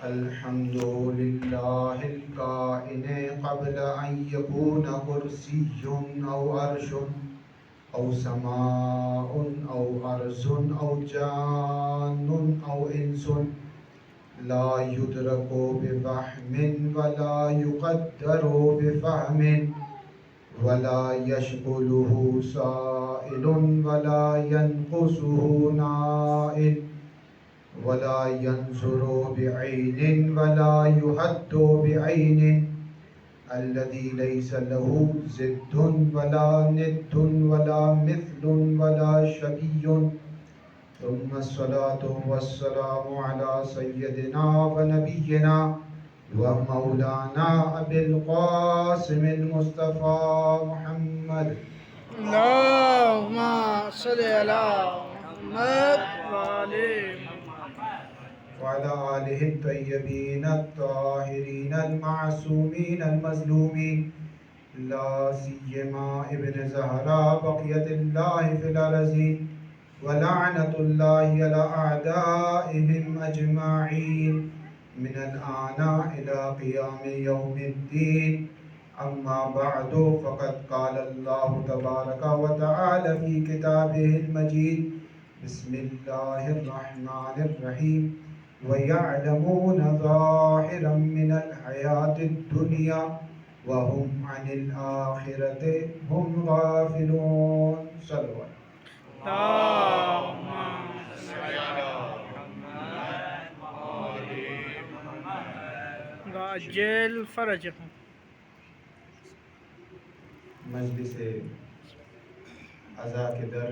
الحمد لله الكائن قبل أن يكون كرسي أو عرش أو سماء أو أرض أو جان أو إنس، لا يدرك بفهم ولا يقدر بفهم، ولا يشغله سائل ولا ينقصه نائل، ولا ينظر بعين ولا يحد بعين، الذي ليس له ضد ولا ند ولا مثل ولا شبيه. ثم الصلاة والسلام على سيدنا ونبينا ومولانا أبي القاسم المصطفى محمد اللهم صل على محمد وعلى آله الطيبين الطاهرين المعصومين المظلومين، لا سيما ابن زهراء بقية الله في الأرضين، ولعنة الله على أعدائهم أجمعين من الآن إلى قيام يوم الدين. أما بعد، فقد قال الله تبارك وتعالى في كتابه المجيد: بسم الله الرحمن الرحيم: ويعلمون ظاهرا من الحياة الدنيا وهم عن الآخرة هم غافلون. صلوا اللهم عجل فرجهم. مجلس عزا کے در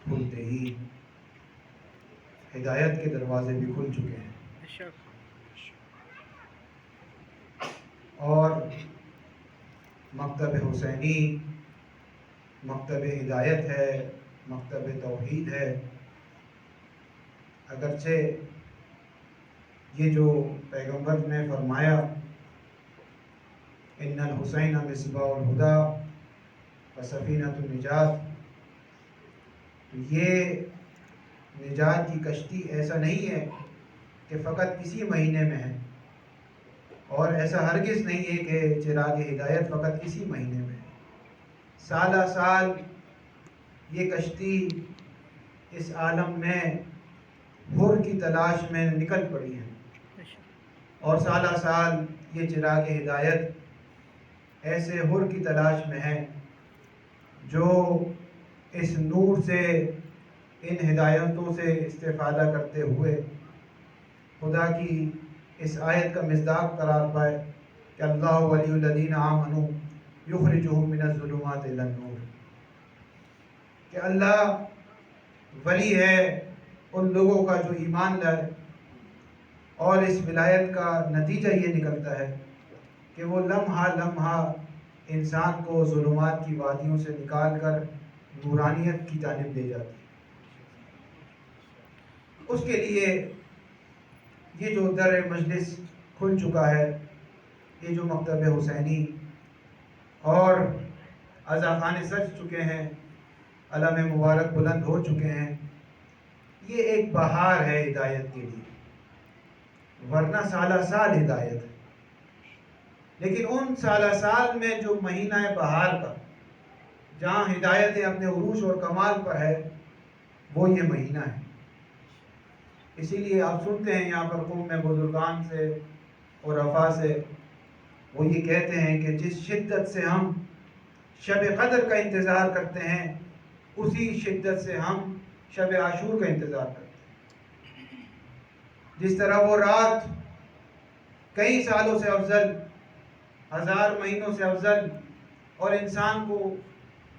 کھلتے ہی ہدایت کے دروازے بھی کھل چکے ہیں، اور مکتب حسینی مکتب ہدایت ہے، مکتب توحید ہے۔ اگرچہ یہ جو پیغمبر نے فرمایا ان الحسین مصباح الہدی و سفینۃ النجات، یہ نجات کی کشتی ایسا نہیں ہے کہ فقط اسی مہینے میں ہے، اور ایسا ہرگز نہیں ہے کہ چراغ ہدایت فقط اسی مہینے میں ہے۔ سالہ سال یہ کشتی اس عالم میں حر کی تلاش میں نکل پڑی ہے، اور سالہ سال یہ چراغ ہدایت ایسے حر کی تلاش میں ہے جو اس نور سے، ان ہدایتوں سے استفادہ کرتے ہوئے خدا کی اس آیت کا مصداق قرار پائے کہ اللہ ولی الذین آمنوا یخرجہم من الظلمات الی النور، کہ اللہ ولی ہے ان لوگوں کا جو ایمان لائے، اور اس ولایت کا نتیجہ یہ نکلتا ہے کہ وہ لمحہ لمحہ انسان کو ظلمات کی وادیوں سے نکال کر نورانیت کی جانب لے جاتی ہے۔ اس کے لیے یہ جو در مجلس کھل چکا ہے، یہ جو مکتب حسینی اور عزا خانے سج چکے ہیں، علم مبارک بلند ہو چکے ہیں، یہ ایک بہار ہے ہدایت کے لیے، ورنہ سالہ سال ہدایت ہے۔ لیکن ان سالہ سال میں جو مہینہ بہار کا، جہاں ہدایت اپنے عروج اور کمال پر ہے، وہ یہ مہینہ ہے۔ اسی لیے آپ سنتے ہیں یہاں پر قوم میں بزرگان سے اور رفا سے، وہ یہ کہتے ہیں کہ جس شدت سے ہم شب قدر کا انتظار کرتے ہیں، اسی شدت سے ہم شب عاشور کا انتظار کرتے ہیں۔ جس طرح وہ رات کئی سالوں سے افضل، ہزار مہینوں سے افضل، اور انسان کو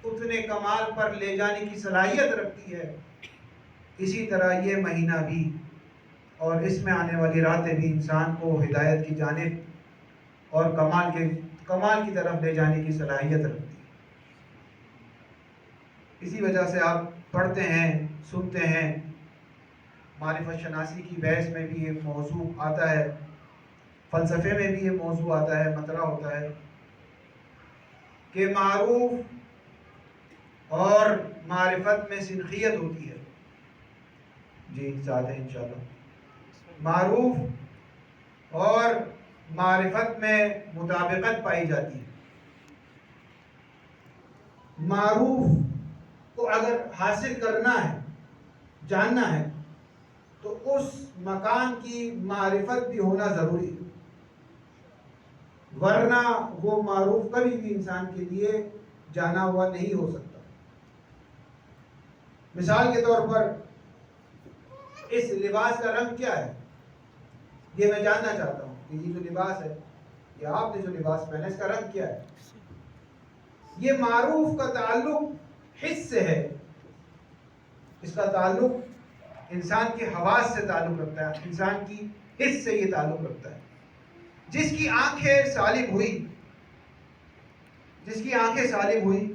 اتنے کمال پر لے جانے کی صلاحیت رکھتی ہے، اسی طرح یہ مہینہ بھی اور اس میں آنے والی راتیں بھی انسان کو ہدایت کی جانب اور کمال کی طرف لے جانے کی صلاحیت رکھتی ہے۔ اسی وجہ سے آپ پڑھتے ہیں، سنتے ہیں، معرفت شناسی کی بحث میں بھی یہ موضوع آتا ہے، فلسفے میں بھی یہ موضوع آتا ہے، مطرح ہوتا ہے کہ معروف اور معرفت میں سنخیت ہوتی ہے۔ جی ساتھ ہیں انشاءاللہ۔ معروف اور معرفت میں مطابقت پائی جاتی ہے۔ معروف کو اگر حاصل کرنا ہے، جاننا ہے، تو اس مکان کی معرفت بھی ہونا ضروری ہے، ورنہ وہ معروف کبھی بھی انسان کے لیے جانا ہوا نہیں ہو سکتا۔ مثال کے طور پر اس لباس کا رنگ کیا ہے، یہ میں جاننا چاہتا ہوں کہ یہ جو لباس ہے، یا آپ نے جو لباس پہنا ہے، اس کا رنگ کیا ہے۔ یہ معروف کا تعلق حس سے ہے، اس کا تعلق انسان کے حواس سے تعلق رکھتا ہے، انسان کی حس سے یہ تعلق رکھتا ہے۔ جس کی آنکھیں سالم ہوئی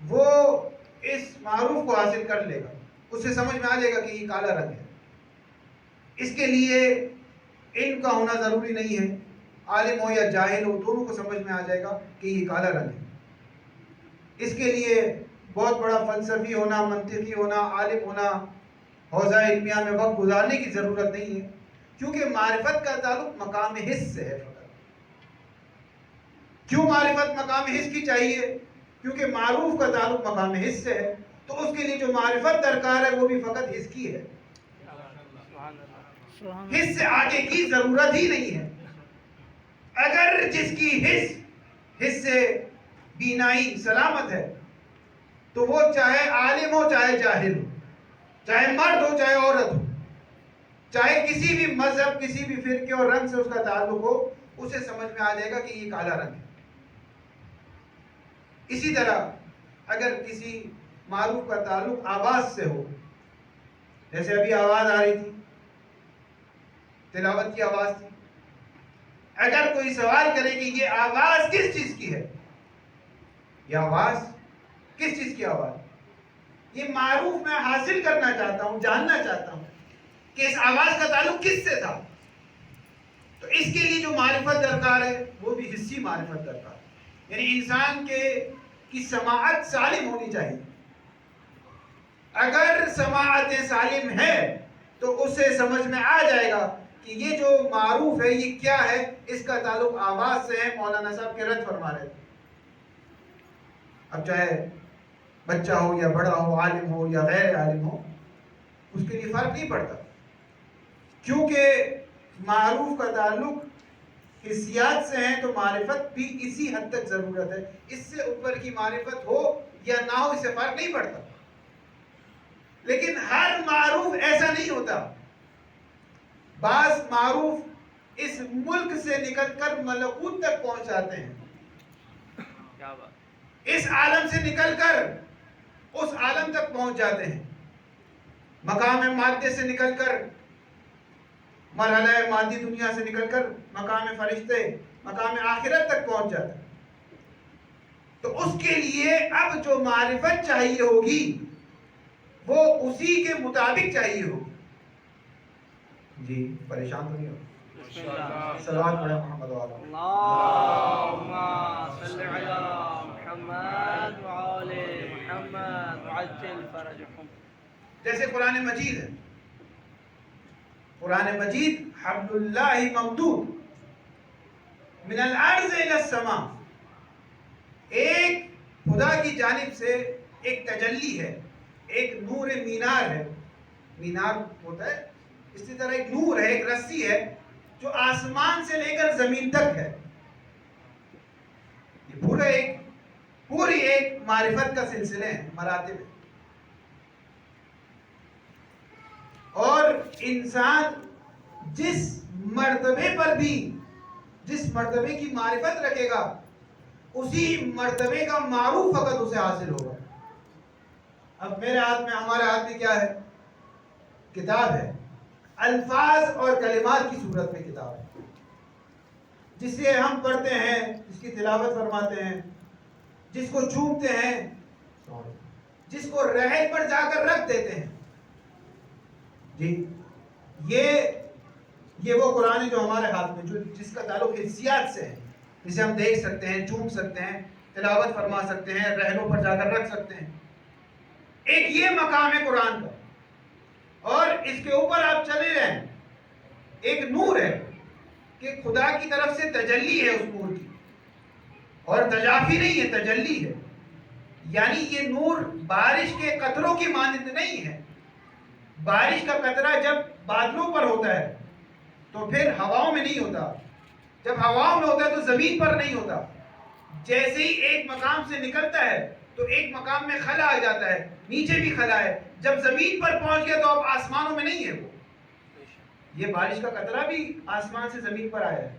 وہ اس معروف کو حاصل کر لے گا، اس سے سمجھ میں آ جائے گا کہ یہ کالا رنگ ہے۔ اس کے لیے علم کا ہونا ضروری نہیں ہے، عالم ہو یا جاہل ہو دونوں کو سمجھ میں آ جائے گا کہ یہ کالا رنگ ہے۔ اس کے لیے بہت بڑا فلسفی ہونا، منطقی ہونا، عالم ہونا، حوزہ علمیہ میں وقت گزارنے کی ضرورت نہیں ہے، کیونکہ معرفت کا تعلق مقام حس سے ہے فقط۔ کیوں معرفت مقام حس کی چاہیے؟ کیونکہ معروف کا تعلق مقام حس سے ہے، تو اس کے لیے جو معرفت درکار ہے وہ بھی فقط حس کی ہے، حس سے آگے کی ضرورت ہی نہیں ہے۔ اگر جس کی حس سے بینائی سلامت ہے تو وہ چاہے عالم ہو چاہے جاہل ہو، چاہے مرد ہو چاہے عورت ہو، چاہے کسی بھی مذہب، کسی بھی فرقے اور رنگ سے اس کا تعلق ہو، اسے سمجھ میں آ جائے گا کہ یہ کالا رنگ ہے۔ اسی طرح اگر کسی معروف کا تعلق آواز سے ہو، جیسے ابھی آواز آ رہی تھی، تلاوت کی آواز تھی، اگر کوئی سوال کرے کہ یہ آواز کس چیز کی ہے، یہ آواز کس چیز کی آواز، یہ معروف میں حاصل کرنا چاہتا ہوں، جاننا چاہتا ہوں کہ اس آواز کا تعلق کس سے تھا، تو اس کے لیے جو معرفت درکار ہے وہ بھی حسی معرفت درکار ہے، یعنی انسان کی سماعت سالم ہونی چاہیے۔ اگر سماعت سالم ہے تو اسے سمجھ میں آ جائے گا کہ یہ جو معروف ہے یہ کیا ہے، اس کا تعلق آواز سے ہے۔ مولانا صاحب کے رد فرما رہے تھے، اب چاہے بچہ ہو یا بڑا ہو، عالم ہو یا غیر عالم ہو، اس کے لیے فرق نہیں پڑتا، کیونکہ معروف کا تعلق حسیات سے ہیں، تو معرفت بھی اسی حد تک ضرورت ہے۔ اس سے اوپر کی معرفت ہو یا نہ ہو، اس سے فرق نہیں پڑتا۔ لیکن ہر معروف ایسا نہیں ہوتا، بعض معروف اس ملک سے نکل کر ملکوت تک پہنچ جاتے ہیں، اس عالم سے نکل کر اس عالم تک پہنچ جاتے ہیں، مقام مادے سے نکل کر، مرحلہ مادی دنیا سے نکل کر مقام فرشتے، مقام آخرت تک پہنچ جاتے ہیں۔ تو اس کے لیے اب جو معرفت چاہیے ہوگی وہ اسی کے مطابق چاہیے ہوگی۔ جی پریشان تو نہیں ہو؟ صلوات پڑھیں محمد وعلی اللهم صل على محمد وعلى محمد وعجل فرجهم۔ جیسے قرآن مجید ہے، قرآن مجید حبل اللہ ممدود من الارض الى السماء، ایک خدا کی جانب سے ایک تجلی ہے، ایک نور مینار ہے، مینار ہوتا ہے اسی طرح ایک نور ہے، ایک رسی ہے جو آسمان سے لے کر زمین تک ہے۔ یہ پوری ایک معرفت کا سلسلے ہیں، مراتب ہے، اور انسان جس مرتبے پر بھی جس مرتبے کی معرفت رکھے گا اسی مرتبے کا معروف فقط اسے حاصل ہوگا۔ اب میرے ہاتھ میں، ہمارے ہاتھ میں کیا ہے؟ کتاب ہے، الفاظ اور کلمات کی صورت میں کتاب ہے، جسے ہم پڑھتے ہیں، جس کی تلاوت فرماتے ہیں، جس کو چومتے ہیں، جس کو رحل پر جا کر رکھ دیتے ہیں۔ جی یہ وہ قرآن ہے جو ہمارے ہاتھ میں، جس کا تعلق حسیات سے ہے، جسے ہم دیکھ سکتے ہیں، چوم سکتے ہیں، تلاوت فرما سکتے ہیں، رحلوں پر جا کر رکھ سکتے ہیں۔ ایک یہ مقام ہے قرآن کا، اور اس کے اوپر آپ چلے رہیں، ایک نور ہے کہ خدا کی طرف سے تجلی ہے اس نور کی، اور تجافی نہیں ہے، تجلی ہے. یعنی یہ نور بارش کے قطروں کی مانند نہیں ہے. بارش کا قطرہ جب بادلوں پر ہوتا ہے تو پھر ہواؤں میں نہیں ہوتا. جب ہواؤں میں ہوتا ہے تو زمین پر نہیں ہوتا. جیسے ہی ایک مقام سے نکلتا ہے تو ایک مقام میں خلا آ جاتا ہے، نیچے بھی خلا ہے. جب زمین پر پہنچ گیا تو اب آسمانوں میں نہیں ہے وہ. یہ بارش کا قطرہ بھی آسمان سے زمین پر آیا ہے،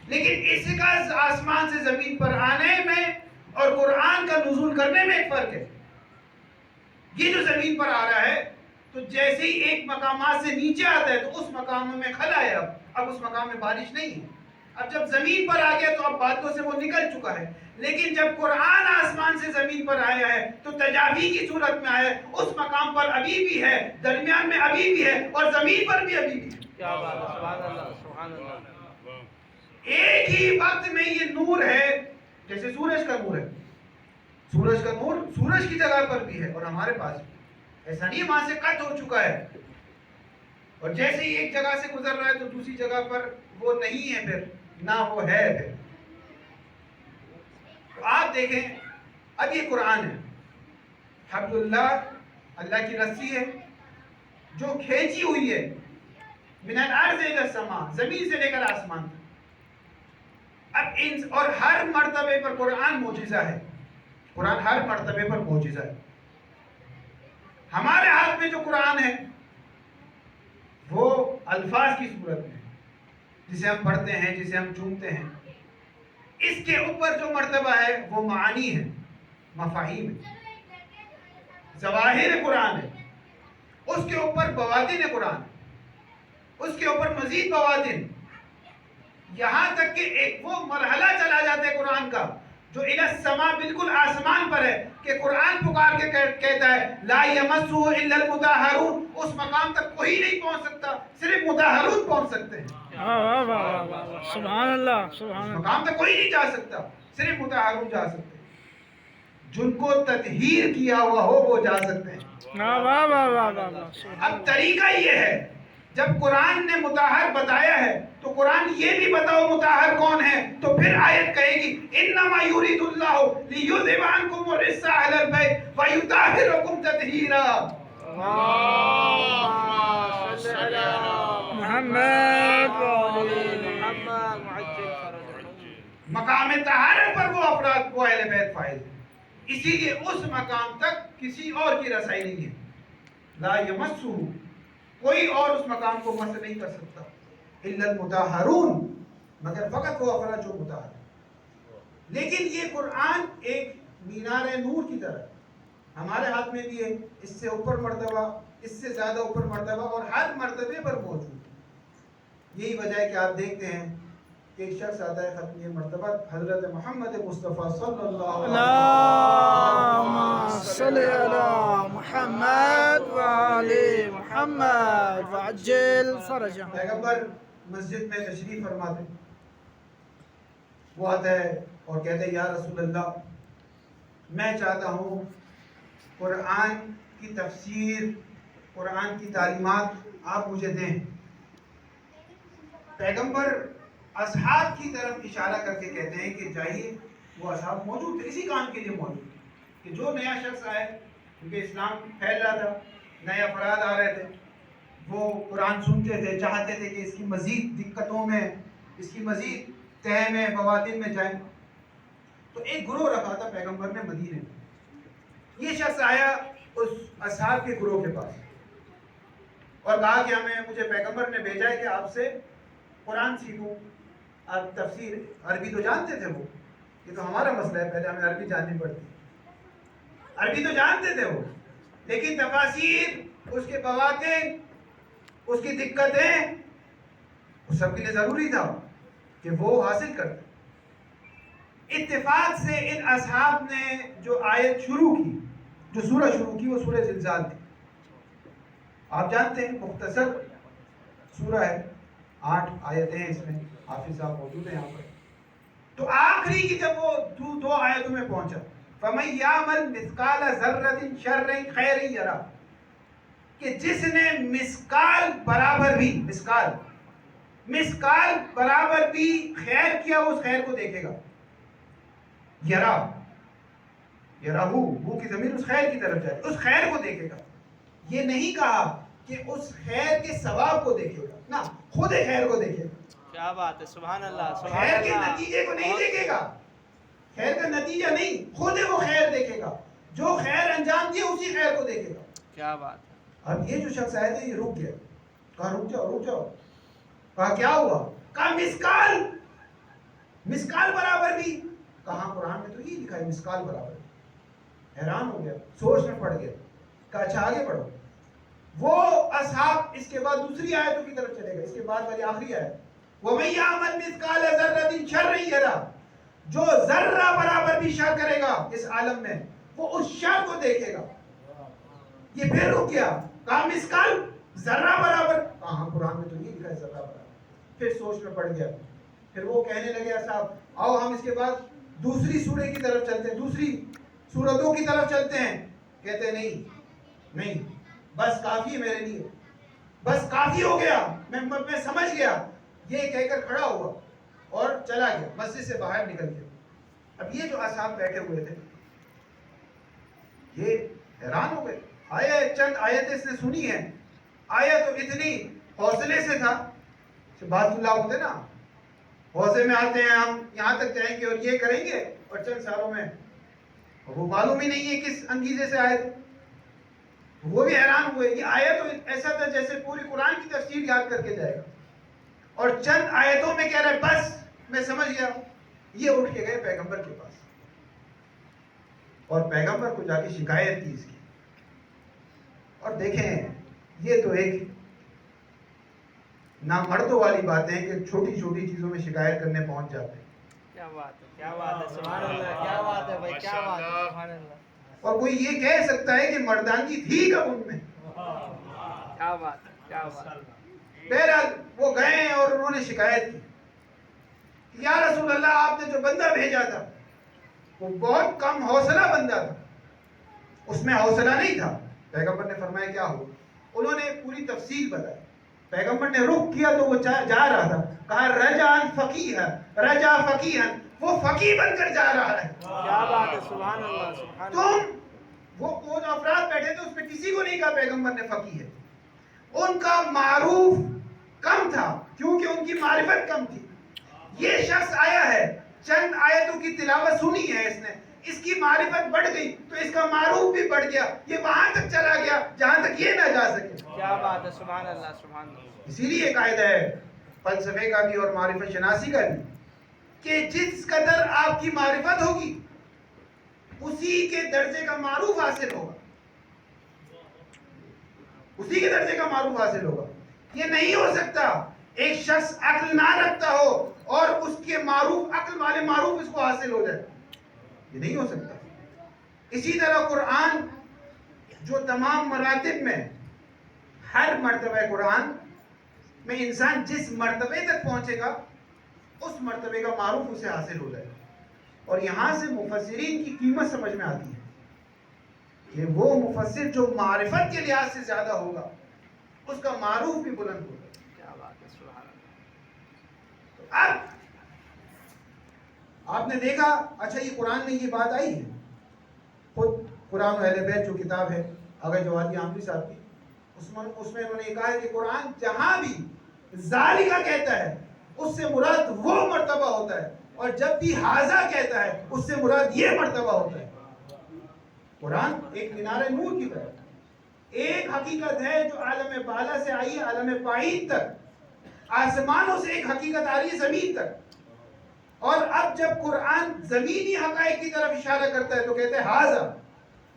لیکن اس کا آسمان سے زمین پر آنے میں اور قرآن کا نزول کرنے میں ایک فرق ہے. یہ جو زمین پر آ رہا ہے تو جیسے ہی ایک مقامات سے نیچے آتا ہے تو اس مقام میں خلا ہے. اب اس مقام میں بارش نہیں ہے. اب جب زمین پر آ گیا تو اب بادلوں سے وہ نکل چکا ہے. لیکن جب قرآن آسمان سے زمین پر آیا ہے تو تجافی کی صورت میں آیا ہے. اس مقام پر ابھی بھی ہے، درمیان میں ابھی بھی ہے، اور زمین پر بھی ابھی بھی ہے. کیا بات ہے، سبحان اللہ سبحان اللہ. ایک ہی وقت میں یہ نور ہے جیسے سورج کا نور ہے. سورج کا نور سورج کی جگہ پر بھی ہے اور ہمارے پاس بھی. ایسا نہیں وہاں سے کٹ ہو چکا ہے اور جیسے ہی ایک جگہ سے گزر رہا ہے تو دوسری جگہ پر وہ نہیں ہے، پھر نہ وہ ہے. پھر تو آپ دیکھیں اب یہ قرآن ہے، حبل اللہ اللہ کی رسی ہے جو کھینچی ہوئی ہے من الارض الی السماء، زمین سے لے کر آسمان تک. اب اور ہر مرتبے پر قرآن معجزہ ہے. قرآن ہر مرتبے پر معجزہ ہے. ہمارے ہاتھ میں جو قرآن ہے وہ الفاظ کی صورت میں ہے، جسے ہم پڑھتے ہیں، جسے ہم چومتے ہیں. اس کے اوپر جو مرتبہ ہے وہ معانی ہے، مفاہیم ہے، ظواہر قرآن ہے. اس کے اوپر بواطن قرآن، اس کے اوپر مزید بواطن، یہاں تک کہ ایک وہ مرحلہ چلا جاتا ہے قرآن کا جو الی السماء، بالکل آسمان پر ہے، کہ قرآن پکار کے کہتا ہے لا یمسہ الا المطہرون. اس مقام تک کوئی نہیں پہنچ سکتا، صرف مطہرون پہنچ سکتے ہیں. سبحان اللہ سبحان اللہ. مقام تک کوئی نہیں جا سکتا، صرف مطہرون جا سکتے ہیں. جن کو تطہیر کیا ہوا ہو وہ جا سکتے ہیں. اب طریقہ یہ ہے، جب قرآن نے مطہر بتایا ہے تو قرآن یہ بھی بتاؤ مطہر کون ہے. تو پھر آیت کہے گی انما یرید اللہ لیذھب عنکم الرجس اہل البیت ویطہرکم تطہیرا. مقام طہارت پر وہ افراد، وہ اہل بیت فائز ہیں. اسی لیے اس مقام تک کسی اور کی رسائی نہیں ہے. لا یمسہ، کوئی اور اس مقام کو مس نہیں کر سکتا، الا المطہرون، مگر فقط وہ افراد جو مطہر. لیکن یہ قرآن ایک مینار نور کی طرح ہمارے ہاتھ میں بھی ہے، اس سے اوپر مرتبہ، اس سے زیادہ اوپر مرتبہ، اور ہر مرتبے پر موجود. یہی وجہ ہے کہ آپ دیکھتے ہیں کہ ایک شخص آتا ہے ختمی مرتبہ حضرت محمد مصطفیٰ صلی اللہ اللهم صل على محمد وعلى محمد وعجل فرجهم. پیغمبر مسجد میں تشریف فرماتے، وہ آتا ہے اور کہتے ہیں یا رسول اللہ، میں چاہتا ہوں قرآن کی تفسیر، قرآن کی تعلیمات آپ مجھے دیں. پیغمبر اصحاب کی طرف اشارہ کر کے کہتے ہیں کہ جائیے. وہ اصحاب موجود تھے، اسی کام کے لیے موجود تھے کہ جو نیا شخص آئے، کیونکہ اسلام پھیل رہا تھا، نئے افراد آ رہے تھے، وہ قرآن سنتے تھے، چاہتے تھے کہ اس کی مزید دقتوں میں، اس کی مزید تہ میں، بواطن میں جائیں. تو ایک گروہ رکھا تھا پیغمبر نے مدینے میں. یہ شخص آیا اس اصحاب کے گروہ کے پاس اور کہا کہ مجھے پیغمبر نے بھیجا ہے کہ آپ سے قرآن سیکھوں. آپ تفسیر عربی تو جانتے تھے، وہ یہ تو ہمارا مسئلہ ہے، پہلے ہمیں عربی جاننی پڑتی. عربی تو جانتے تھے وہ، لیکن تفاسیر، اس کے بواطن، اس کی دقتیں، وہ سب کے لیے ضروری تھا کہ وہ حاصل کرتے. اتفاق سے ان اصحاب نے جو آیت شروع کی، جو سورہ شروع کی، وہ سورہ زلزال تھی. آپ جانتے ہیں مختصر سورہ ہے، 8 آیتیں ہیں اس میں. حافظ صاحب موجود ہیں یہاں پر. تو آخری کی جب وہ دو آیتوں میں پہنچا، فَمَن يَعْمَلْ مِثْقَالَ ذَرَّةٍ شَرًّا خَيْرًا يَرَهُ، کہ جس نے مسقال برابر بھی، مسقال مسکال برابر بھی خیر کیا اس خیر کو دیکھے گا. یرا یراہو وہ کی ضمیر اس خیر کی طرف جائے, اس خیر کو دیکھے گا. یہ نہیں کہا کہ اس خیر کے ثواب کو دیکھے گا, نہ خود خیر کو دیکھے گا. کیا بات ہے, سبحان اللہ, سبحان خیر کے اللہ. نتیجے کو نہیں دیکھے گا, خیر کا نتیجہ نہیں, خود وہ خیر دیکھے گا. جو خیر انجام دیے اسی خیر کو دیکھے گا. کیا بات ہے. اب یہ جو شخص آئے تھے یہ رک گیا, کہا رک جاؤ رک جاؤ. کہا کیا ہوا؟ کہا مسکال, مسکال برابر بھی. کہاں قرآن میں تو یہ لکھا ہے مسکال برابر. حیران ہو گیا, سوچ میں پڑ گیا. کہا اچھا آگے پڑھو. وہ اصحاب اس کے بعد دوسری آیتوں کی طرف چلے گا, اس کے بعد والی آخری آیت وَمَن يَعْمَلْ مِثْقَالَ ذَرَّةٍ شَرًّا يَرَهُ, جو ذرہ برابر بھی شر کرے گا اس عالم میں وہ اس شر کو دیکھے گا. یہ پھر رک گیا, کہا مسکال ذرہ برابر. ہاں قرآن میں تو یہ لکھا ہے ذرہ برابر. پھر سوچ میں پڑ گیا. پھر وہ کہنے لگے اصحاب آؤ ہم اس کے بعد دوسری سورہ کی طرف چلتے ہیں, دوسری سورتوں کی طرف چلتے ہیں. کہتے ہیں نہیں نہیں بس کافی ہے میرے لیے, بس کافی ہو گیا, میں سمجھ گیا. یہ کہہ کر کھڑا ہوا اور چلا گیا, مسجد سے باہر نکل گیا. اب یہ جو اصحاب بیٹھے ہوئے تھے یہ حیران ہو گئے. آیا چند آیتیں اس نے سنی ہیں, آیا تو اتنی حوصلے سے تھا. بعض اللہ ہوتے نا حوصلے میں آتے ہیں ہم یہاں تک جائیں گے اور یہ کریں گے, اور چند سالوں میں وہ معلوم ہی نہیں ہے کس انگیزے سے آئے تھے. وہ بھی حیران ہوئے. یہ آیا تو ایسا تھا جیسے پوری قرآن کی تفسیر یاد کر کے جائے گا, اور چند آیتوں میں کہہ رہے بس میں سمجھ گیا. یہ اٹھ کے گئے پیغمبر کے پاس اور پیغمبر کو جا کے شکایت کی اس کی. اور دیکھیں یہ تو ایک نامردوں والی باتیں ہیں کہ چھوٹی چھوٹی چیزوں میں شکایت کرنے پہنچ جاتے ہیں. کیا بات ہے, کیا بات ہے, سبحان اللہ, کیا بات ہے بھائی, کیا بات ہے, سبحان اللہ. اور کوئی یہ کہہ سکتا ہے کہ مردانگی تھی کب ان میں؟ کیا بات ہے, کیا بات ہے. بہرحال وہ گئے اور انہوں نے شکایت کی, یا رسول اللہ آپ نے جو بندہ بھیجا تھا وہ بہت کم حوصلہ بندہ تھا, اس میں حوصلہ نہیں تھا. پیغمبر نے فرمایا کیا ہو؟ انہوں نے پوری تفصیل بتائی. پیغمبر نے رخ کیا تو وہ جا رہا تھا, کہا رجعن فقیہا, رجع فقیہا, وہ فقیہ بن کر جا رہا ہے. کیا بات ہے, سبحان اللہ, سبحان اللہ. وہ جو افراد بیٹھے تھے اس میں کسی کو نہیں کہا پیغمبر نے فقیہ ہے. ان کا معروف کم تھا کیونکہ ان کی معرفت کم تھی. یہ شخص آیا ہے, چند آیتوں کی تلاوت سنی ہے اس نے, اس کی معرفت بڑھ گئی تو اس کا معروف بھی بڑھ گیا, یہ وہاں تک چلا گیا جہاں تک یہ نہ جا سکے. کیا بات ہے, سبحان اللہ, سبحان اللہ. اسی لیے قاعدہ ہے فلسفے کا بھی اور معرفت شناسی کا بھی کہ جس قدر آپ کی معرفت ہوگی اسی کے درجے کا معروف حاصل ہوگا, اسی کے درجے کا معروف حاصل ہوگا. یہ نہیں ہو سکتا ایک شخص عقل نہ رکھتا ہو اور اس کے معروف عقل والے معروف اس کو حاصل ہو جائے, یہ نہیں ہو سکتا. اسی طرح قرآن جو تمام مراتب میں ہر مرتبہ قرآن میں انسان جس مرتبے تک پہنچے گا اس مرتبے کا معروف اسے حاصل ہو جائے گا. اور یہاں سے مفسرین کی قیمت سمجھ میں آتی ہے کہ وہ مفسر جو معرفت کے لحاظ سے زیادہ ہوگا اس کا معروف بھی بلند ہوگا. کیا بات ہے, سبحان اللہ. اب آپ نے دیکھا اچھا یہ قرآن میں یہ بات آئی ہے, خود قرآن و اہل بیت جو کتاب ہے اگر جوادی عامری صاحب کی اس میں انہوں نے یہ کہا ہے کہ قرآن جہاں بھی ذالکہ کہتا ہے اس سے مراد وہ مرتبہ ہوتا ہے, اور جب بھی حاذا کہتا ہے اس سے مراد یہ مرتبہ ہوتا ہے. قرآن ایک مینار نور کی طرح ایک حقیقت ہے جو عالم بالا سے آئی ہے عالم پائین تک, آسمانوں سے ایک حقیقت آ رہی ہے زمین تک. اور اب جب قرآن زمینی حقائق کی طرف اشارہ کرتا ہے تو کہتے ہیں حاذا,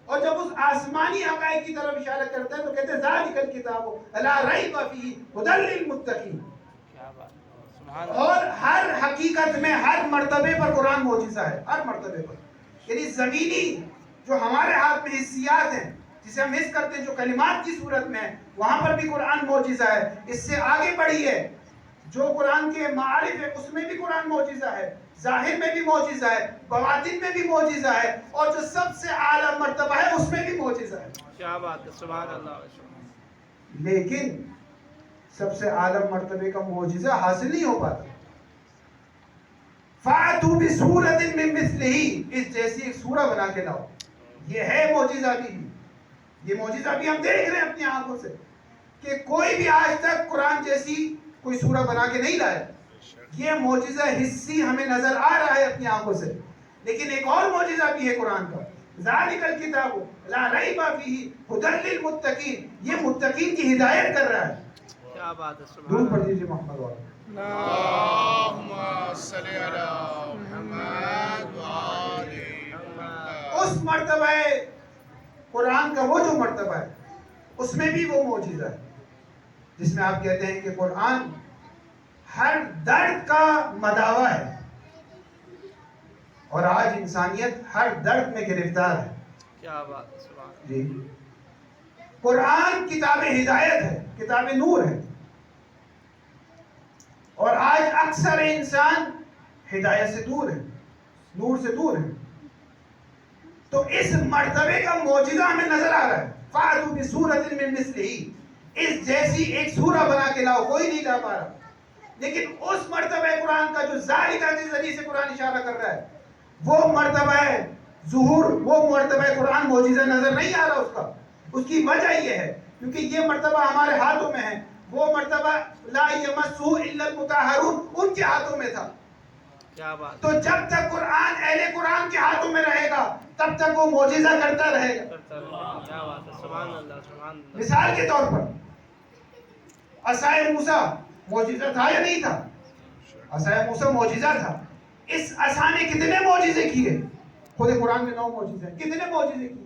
اور جب اس آسمانی حقائق کی طرف اشارہ کرتا ہے تو کہتے ہیں ذالک الکتاب لا ریب فیہ ھدی للمتقین. اور ہر حقیقت میں ہر مرتبے پر قرآن معجزہ ہے, ہر مرتبے پر. یعنی زمینی جو ہمارے ہاتھ میں حسیات ہیں جسے ہم حس کرتے ہیں جو کلمات کی صورت میں وہاں پر بھی قرآن معجزہ ہے. اس سے آگے بڑھی ہے جو قرآن کے معارف ہے اس میں بھی قرآن معجزہ ہے, ظاہر میں بھی معجزہ ہے, بواطن میں بھی معجزہ ہے, اور جو سب سے اعلیٰ مرتبہ ہے اس میں بھی معجزہ ہے. کیا بات ہے, سبحان اللہ. لیکن سب سے اعلیٰ مرتبے کا معجزہ حاصل نہیں ہو پاتا. فَأْتُوا بِسُورَةٍ مِّن مِّثْلِهِ، اس جیسی ایک سورہ بنا کے لاؤ. یہ ہے معجزہ بھی. یہ معجزہ بھی ہم دیکھ رہے ہیں اپنی آنکھوں سے کہ کوئی بھی آج تک قرآن جیسی کوئی سورہ بنا کے نہیں لایا. یہ معجزہ حسی ہمیں نظر آ رہا ہے اپنی آنکھوں سے. لیکن ایک اور معجزہ بھی ہے قرآن کا. ذالک الکتاب لا ریب فیہ ھدی للمتقین، یہ متقین کی ہدایت کر رہا ہے. کیا بات ہے، سبحان درود اللہ. پڑھ دیجیے محمد والا. اللهم صل على محمد وآل محمد. اس مرتبہ قرآن کا وہ جو مرتبہ ہے اس میں بھی وہ معجزہ ہے جس میں آپ کہتے ہیں کہ قرآن ہر درد کا مداوا ہے، اور آج انسانیت ہر درد میں گرفتار ہے. کیا بات ہے، سبحان اللہ. جی، قرآن کتاب ہدایت ہے، کتاب نور ہے، اور آج اکثر انسان ہدایت سے دور ہے، نور سے دور ہے. تو اس مرتبے کا معجزہ ہمیں نظر آ رہا ہے. فَأْتُوا بِسُورَةٍ مِّن مِّثْلِهِ، اس جیسی ایک سورہ بنا کے لاؤ. کوئی نہیں لا پا رہا. لیکن اس مرتبہ قرآن کا جو ذالکہ کے ذریعے سے قرآن اشارہ کر رہا ہے، وہ مرتبہ ظہور، وہ مرتبہ قرآن معجزہ نظر نہیں آ رہا اس کا. اس کی وجہ یہ ہے کیونکہ یہ مرتبہ ہمارے ہاتھوں میں ہے. وہ مرتبہ لا یمسہ الا المطہرون ان کے ہاتھوں میں تھا. کیا بات تو جب تک قرآن اہل قرآن کے ہاتھوں میں رہے گا تب تک وہ معجزہ کرتا رہے گا. کرتا رہے. کیا بات ہے، سبحان اللہ، سبحان اللہ. مثال کے طور پر عصائے موسیٰ معجزہ تھا یا نہیں تھا؟ عصائے موسیٰ معجزہ تھا. اس عصا نے کتنے معجزے کیے؟ خود قرآن میں 9 معجزے ہیں. کتنے معجزے کیے؟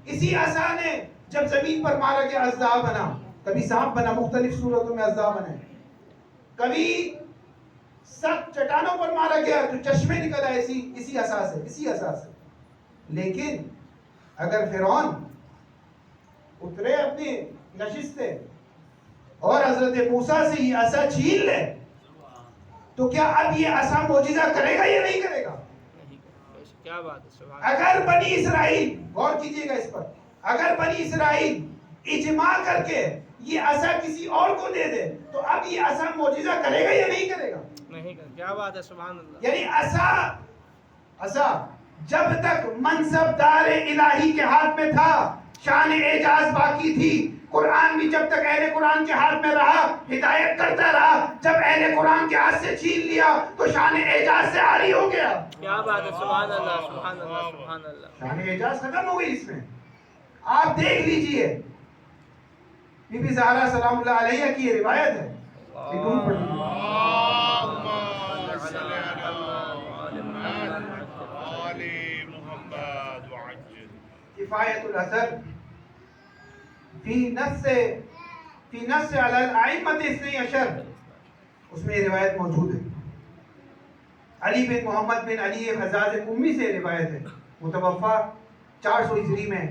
اسی عصا نے جب زمین پر مارا گیا اژدہا بنا، کبھی سانپ بنا، مختلف صورتوں میں اژدہا بنے. کبھی سخت چٹانوں پر مارا گیا تو چشمے نکل آئے اسی عصا سے. لیکن اگر فرعون اترے اپنی نشست سے اور حضرت موسیٰ سے یہ عصا چھین لے تو کیا اب یہ عصا معجزہ کرے گا یا نہیں کرے گا؟ کیا بات ہے، سبحان اگر بنی اسرائیل، غور کیجئے گا اس پر، اگر بنی اسرائیل اجماع کر کے یہ عصا کسی اور کو دے دے تو اب یہ عصا معجزہ کرے گا یا نہیں کرے گا؟ نہیں کر. کیا بات ہے، سبحان اللہ. یعنی عصا جب تک منصب دار الہی کے ہاتھ میں تھا شان اعجاز باقی تھی. قرآن بھی جب تک اہل قرآن کے ہاتھ میں رہا ہدایت کرتا رہا. جب اہل قرآن کے ہاتھ سے چھین لیا تو شان اعجاز سے عاری ہو گیا. کیا بات ہے، سبحان اللہ، سبحان اللہ، سبحان اللہ. شان اعجاز ختم ہو گئی. اس میں آپ دیکھ لیجئے بی بی زہرا سلام اللہ علیہ کی یہ روایت ہے. اللهم صل على محمد وآل محمد وعجل. کفایت الاثر فی نص علی الائمۃ اثنی عشر، اس میں یہ روایت موجود ہے. علی بن محمد بن علی حزاز امی سے روایت ہے، متوفا 400 ہجری میں.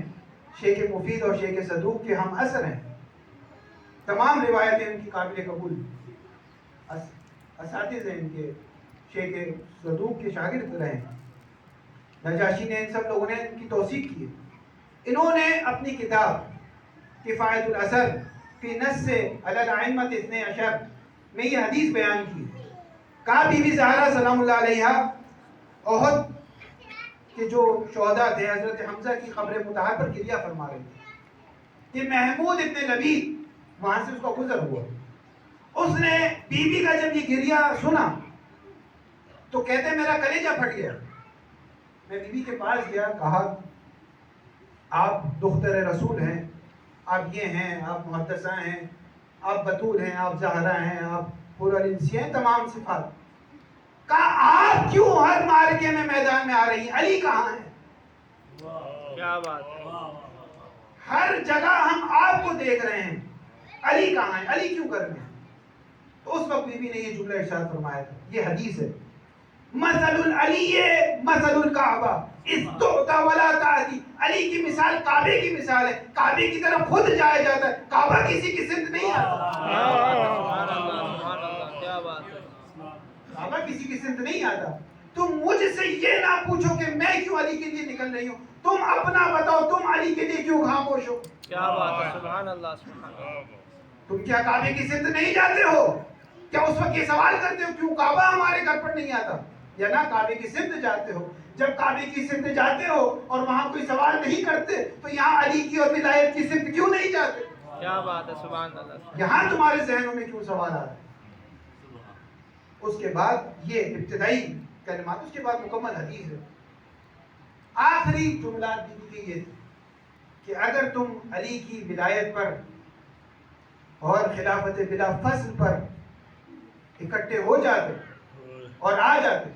شیخ مفید اور شیخ صدوق کے ہم اثر ہیں. تمام روایتیں ان کی قابل قبول. اساتذہ ان کے شیخ صدوق کے شاگرد رہے. نجاشی نے ان سب لوگوں نے ان کی توثیق کی. انہوں نے اپنی کتاب کفایت الاثر فی نص علی الائمۃ اثنی عشر میں یہ حدیث بیان کی. کہا بی بی زہرا سلام اللہ علیہ احد کے جو شہداء تھے حضرت حمزہ کی قبر مطہر پر گریہ فرما رہے تھے کہ محمود ابن لبید وہاں سے اس کا گزر ہوا. اس نے بی بی کا جب یہ گریہ سنا تو کہتے میرا کلیجہ پھٹ گیا. میں بی بی کے پاس گیا، کہا آپ دختر رسول ہیں، آپ یہ ہیں، آپ محدثہ ہیں، آپ بطول ہیں، آپ زہرا ہیں، آپ حور العین ہیں، تمام صفات. کہا آپ کیوں ہر معرکے میں میدان میں آ رہی ہیں؟ علی کہاں ہیں؟ کیا بات ہے. ہر جگہ ہم آپ کو دیکھ رہے ہیں، علی کہاں ہیں؟ علی کیوں کر رہے ہیں؟ تو اس وقت بی بی نے یہ جملہ ارشاد فرمایا تھا. یہ حدیث ہے، مثل العلی مثل الکعبہ اذ تعطی ولا تعطی. علی کی مثال کعبے کی مثال ہے. کعبے کی طرف خود جایا جاتا ہے، کعبہ کسی کی سمت نہیں آتا. سبحان اللہ، سبحان اللہ. کیا بات ہے. کعبہ کسی کی سمت نہیں آتا. تم مجھ سے یہ نہ پوچھو کہ میں کیوں علی کے لیے نکل رہی ہوں، تم اپنا بتاؤ تم علی کے لیے کیوں خاموش ہو. کیا بات ہے، سبحان اللہ، سبحان اللہ. تم کیا کعبے کی سمت نہیں جاتے ہو؟ کیا اس وقت یہ سوال کرتے ہو کیوں کعبہ ہمارے گھر پر نہیں آتا؟ یا نہ کعبے کی سمت جاتے ہو؟ جب کعبے کی سمت جاتے ہو اور وہاں کوئی سوال نہیں کرتے تو یہاں علی کی اور ولایت کی سمت کیوں نہیں جاتے؟ کیا بات ہے، سبحان اللہ. یہاں تمہارے ذہنوں میں کیوں سوال آ رہا ہے؟ اس کے بعد یہ ابتدائی کلمات، اس کے بعد مکمل حدیث ہے. آخری جملہ بیوی کے یہ تھے کہ اگر تم علی کی ولایت پر اور خلافت بلا فصل پر اکٹھے ہو جاتے اور آ جاتے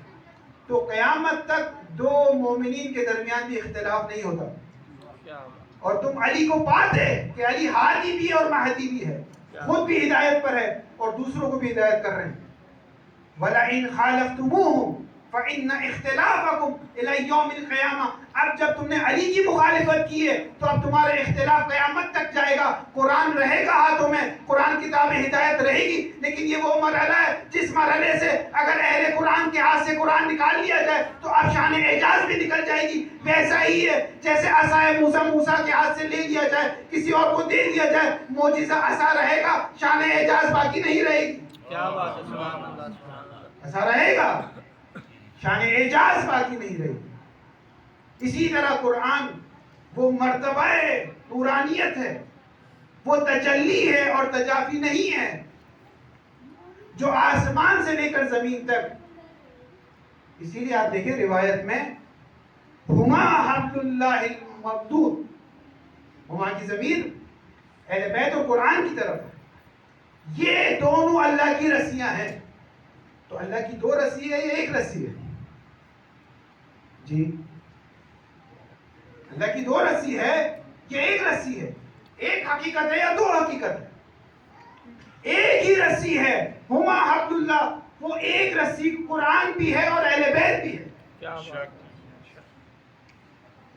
تو قیامت تک دو مومنین کے درمیان بھی اختلاف نہیں ہوتا، کیا بات. اور تم علی کو پاتے کہ علی ہادی بھی ہے اور مہدی بھی ہے، خود بھی ہدایت پر ہے اور دوسروں کو بھی ہدایت کر رہے ہیں. وَلَئِنْ خَالَفْتُمُوهُمْ فَإِنَّ اخْتِلَافَكُمْ إِلَى يَوْمِ الْقِيَامَةِ. اب جب تم نے علی کی مخالفت کی ہے تو اب تمہارا اختلاف قیامت تک جائے گا. قرآن رہے گا ہاتھوں میں، قرآن کتاب ہدایت رہے گی، لیکن یہ وہ مرحلہ ہے جس مرحلے سے اگر اہل قرآن کے ہاتھ سے قرآن نکال لیا جائے تو اب شان اعجاز بھی نکل جائے گی. ویسا ہی ہے جیسے عصائے موسیٰ کے ہاتھ سے لے لیا جائے، کسی اور کو دے دیا جائے، معجزہ عصا رہے گا، شان اعجاز باقی نہیں رہے گی. کیا بات ہے، سبحان اللہ، سبحان اللہ. ایسا رہے گا، شان اعجاز باقی نہیں رہے گی. اسی طرح قرآن وہ مرتبہ نورانیت ہے، وہ تجلی ہے اور تجافی نہیں ہے، جو آسمان سے لے کر زمین تک. اسی لیے آپ دیکھیں روایت میں ہما حبل اللہ الممدود، ہما کی ضمیر اہل بیت اور قرآن کی طرف ہے. یہ دونوں اللہ کی رسیاں ہیں. تو اللہ کی دو رسی ہے یا ایک رسی ہے؟ جی اللہ کی دو رسی ہے یا ایک رسی ہے؟ ایک حقیقت ہے یا دو حقیقت ہے؟ ایک ہی رسی ہے. ہما حبل اللہ، وہ ایک رسی قرآن بھی ہے اور اہل بیت بھی ہے. کیا بات.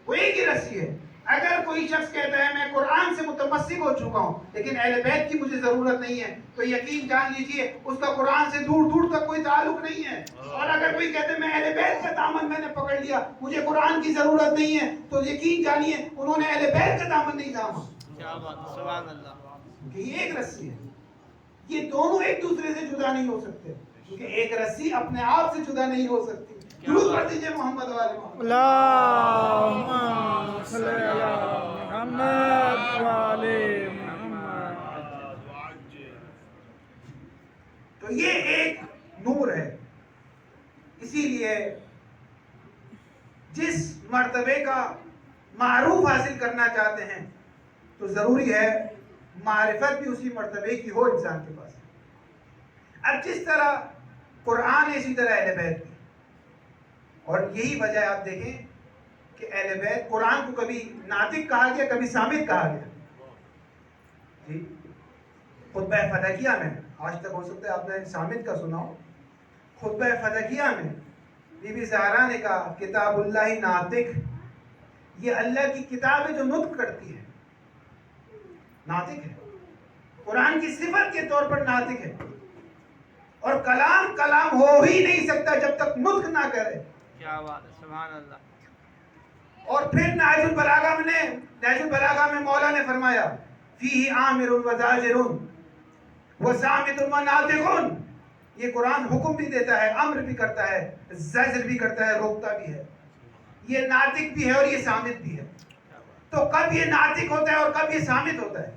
وہ ایک ہی رسی ہے. اگر کوئی شخص کہتا ہے میں قرآن سے متمسک ہو چکا ہوں لیکن اہل بیت کی مجھے ضرورت نہیں ہے، تو یقین جان لیجئے اس کا قرآن سے دور دور تک کوئی تعلق نہیں ہے. اور اگر کوئی کہتے ہے میں اہل بیت کا دامن میں نے پکڑ لیا، مجھے قرآن کی ضرورت نہیں ہے، تو یقین جانیے انہوں نے اہل بیت کا دامن نہیں تھاما. کیا بات ہے، سبحان اللہ. کہ یہ ایک رسی ہے. یہ دونوں ایک دوسرے سے جدا نہیں ہو سکتے، کیونکہ ایک رسی اپنے آپ سے جدا نہیں ہو سکتی. درود پڑھ دیجئے محمد والے محمد. اللہم صلی علی محمد وعلی محمد. تو یہ ایک نور ہے. اسی لیے جس مرتبے کا معروف حاصل کرنا چاہتے ہیں تو ضروری ہے معرفت بھی اسی مرتبے کی ہو انسان کے پاس. اب جس طرح قرآن اسی طرح اہل بیت بھی، اور یہی وجہ آپ دیکھیں کہ اہل بیت قرآن کو کبھی ناطق کہا گیا، کبھی صامت کہا گیا. جی خطبہ فتحیہ میں، آج تک ہو سکتا ہے آپ نے صامت کا سنا ہو، خطبہ فتحیہ میں بی بی زہرا نے کہا کتاب اللہ ناطق، یہ اللہ کی کتاب ہے جو نطق کرتی ہے، ناطق ہے. قرآن کی صفت کے طور پر ناطق ہے. اور کلام کلام ہو ہی نہیں سکتا جب تک نطق نہ کرے. کیا بات ہے، سبحان اللہ. اور پھر نہج البلاغہ میں مولا نے فرمایا فیہ آمر و زاجر و صامت و ناطق. یہ قرآن حکم بھی دیتا ہے، امر بھی کرتا ہے، زجر بھی کرتا ہے، روکتا بھی ہے. یہ ناطق بھی ہے اور یہ صامت بھی ہے. تو کب یہ ناطق ہوتا ہے اور کب یہ صامت ہوتا ہے؟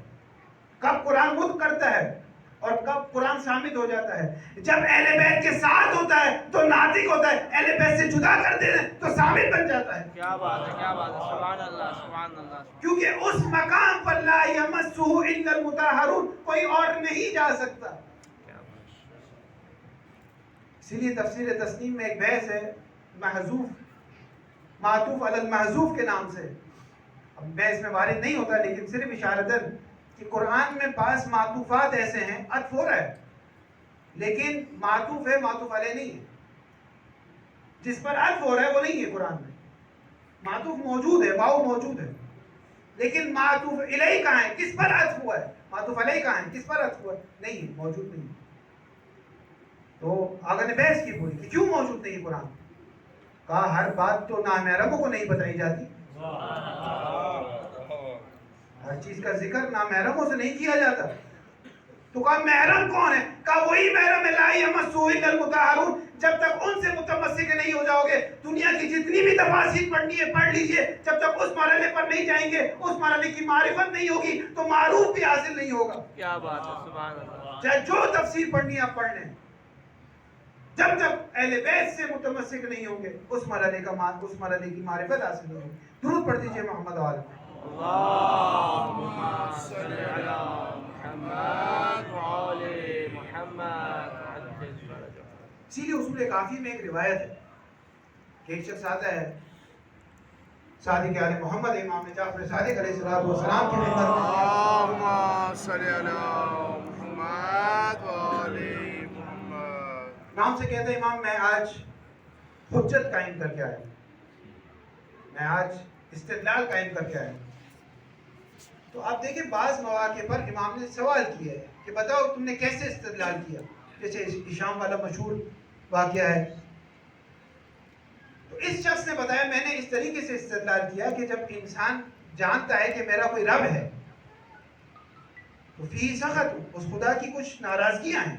کب قرآن نطق کرتا ہے اور کب قرآن صامت ہو جاتا ہے؟ جب اہل بیت کے ساتھ ہوتا ہے تو ناطق ہوتا ہے، اہل بیت سے جدا کر دے تو صامت بن جاتا ہے. کیا بات ہے، کیا بات ہے، سبحان اللہ، سبحان اللہ. کیونکہ اس مقام پر لا یمسہ الا المطہرون، کوئی اور نہیں جا سکتا. اسی لیے تفسیر تسنیم میں ایک بحث ہے محذوف، معطوف علی المحذوف کے نام سے. اب میں اس میں وارد نہیں ہوتا لیکن صرف اشارتاً کہ قرآن میں بعض معطوفات ایسے ہیں، عطف ہو رہا ہے لیکن معطوف ہے، معطوف علیہ نہیں ہے. جس پر عطف ہو رہا ہے وہ نہیں ہے قرآن میں. معطوف موجود ہے، واو موجود ہے، لیکن معطوف علیہ کہاں ہے؟ کس پر عطف ہوا ہے؟ معطوف علیہ کہاں ہے؟ کس پر عطف ہوا ہے؟ نہیں ہے، موجود نہیں ہے. تو آگے نے بحث کی پوری کہ کیوں موجود نہیں قرآن؟ کہا ہر بات تو نامحرموں کو نہیں بتائی جاتی، ہر چیز کا ذکر نامحرموں سے نہیں کیا جاتا. تو کہا محرم کون ہے؟ کہا وہی محرم لا یمسہ الا المطہرون. جب تک ان سے متمسک نہیں ہو جاؤ گے دنیا کی جتنی بھی تفاسیر پڑھنی ہے پڑھ لیجئے، جب تک اس مرحلے پر نہیں جائیں گے، اس مرحلے کی معرفت نہیں ہوگی تو معروف بھی حاصل نہیں ہوگا. کیا بات ہے، سبحان اللہ. چاہے جو تفسیر پڑھنی ہے آپ پڑھ لیں، جب تک اہل بیت سے متمسک نہیں ہوں گے اس مرحلے کی معرفت حاصل نہیں ہوگی. درود پڑھ دیجئے محمد و آل اللہم صل علی محمد وآل محمد. اسی لیے اصول کافی میں ایک روایت ہے کہ ایک شخص آتا ہے صادق آل محمد امام جعفر صادق علیہ السلام کی خدمت میں. اللهم صل على محمد وآل محمد. امام سے کہتے ہیں امام میں آج حجت قائم کر کے آیا ہوں، میں آج استدلال قائم کر کے آیا ہوں. تو آپ دیکھیں بعض مواقع پر امام نے سوال کیا ہے کہ بتاؤ تم نے کیسے استدلال کیا. جیسے ہشام والا مشہور واقعہ ہے. تو اس شخص نے بتایا میں نے اس طریقے سے استدلال کیا کہ جب انسان جانتا ہے کہ میرا کوئی رب ہے تو فی سخط اس خدا کی کچھ ناراضگیاں ہیں،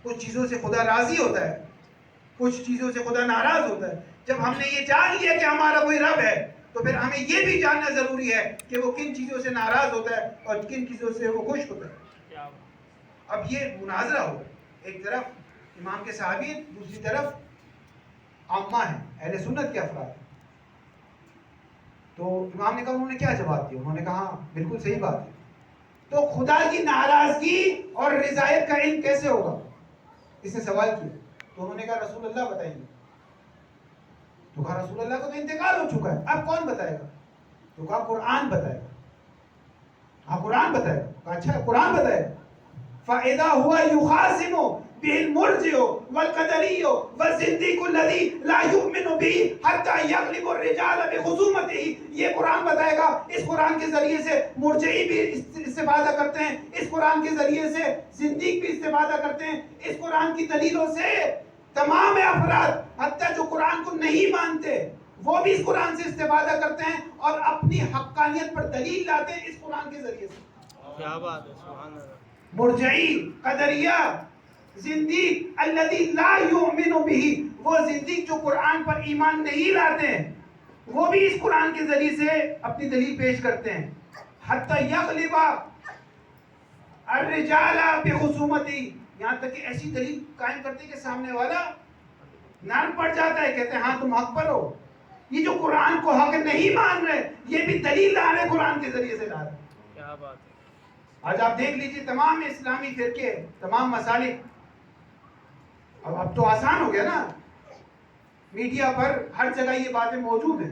کچھ چیزوں سے خدا راضی ہوتا ہے، کچھ چیزوں سے خدا ناراض ہوتا ہے. جب ہم نے یہ جان لیا کہ ہمارا کوئی رب ہے تو پھر ہمیں یہ بھی جاننا ضروری ہے کہ وہ کن چیزوں سے ناراض ہوتا ہے اور کن چیزوں سے وہ خوش ہوتا ہے. اب یہ مناظرہ ہوگا، ایک طرف امام کے صحابی، دوسری طرف عامہ ہیں، اہل سنت کے افراد. تو امام نے کہا انہوں نے کیا جواب دیا؟ انہوں نے کہا بالکل صحیح بات ہے. تو خدا کی ناراضگی اور رضایت کا علم کیسے ہوگا؟ اس نے سوال کیا. تو انہوں نے کہا رسول اللہ بتائیں گے. تو کہا رسول اللہ کو تو انتقال ہو چکا ہے، اب کون بتائے گا؟ تو کہا قرآن بتائے گا. ہاں قرآن بتائے گا. کہا اچھا قرآن بتائے گا. فَإِذَا هُوَ يُخَاصِمُ بِهِ الْمُرْجِعُ وَالْقَدَرِيُّ وَالزِّنْدِيقُ الَّذِي لَا يُؤْمِنُ بِهِ حَتَّى يَغْلِبُ الرِّجَالَ بِخُصُومَتِهِ. یہ قرآن بتائے گا. اس قرآن کے ذریعے سے مرجعی بھی استفادہ کرتے ہیں، اس قرآن کے ذریعے سے زندیق بھی استفادہ کرتے ہیں. اس قرآن کی دلیلوں سے تمام افراد حتیٰ جو قرآن کو نہیں مانتے وہ بھی اس قرآن سے استفادہ کرتے ہیں اور اپنی حقانیت پر دلیل لاتے ہیں اس قرآن کے ذریعے سے. کیا بات ہے، سبحان اللہ. مرجعی، قدریہ، زندیق الذی لا یؤمن بہ، وہ زندیق جو قرآن پر ایمان نہیں لاتے ہیں وہ بھی اس قرآن کے ذریعے سے اپنی دلیل پیش کرتے ہیں. حتی یغلب الرجال بخصومتی، یہاں تک کہ ایسی دلیل قائم کرتے ہیں کہ سامنے والا نرم پڑ جاتا ہے، کہتے ہیں ہاں تم حق پر ہو. یہ جو قرآن کو حق نہیں مان رہے یہ بھی دلیل لا رہے، قرآن کے ذریعے سے لا رہے. کیا بات ہے. آج آپ دیکھ لیجئے تمام اسلامی فرقے، تمام مسالک، اب تو آسان ہو گیا نا، میڈیا پر ہر جگہ یہ باتیں موجود ہیں.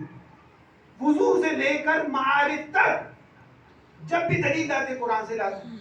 وضو سے لے کر معارف تک جب بھی دلیل لاتے قرآن سے لاتے،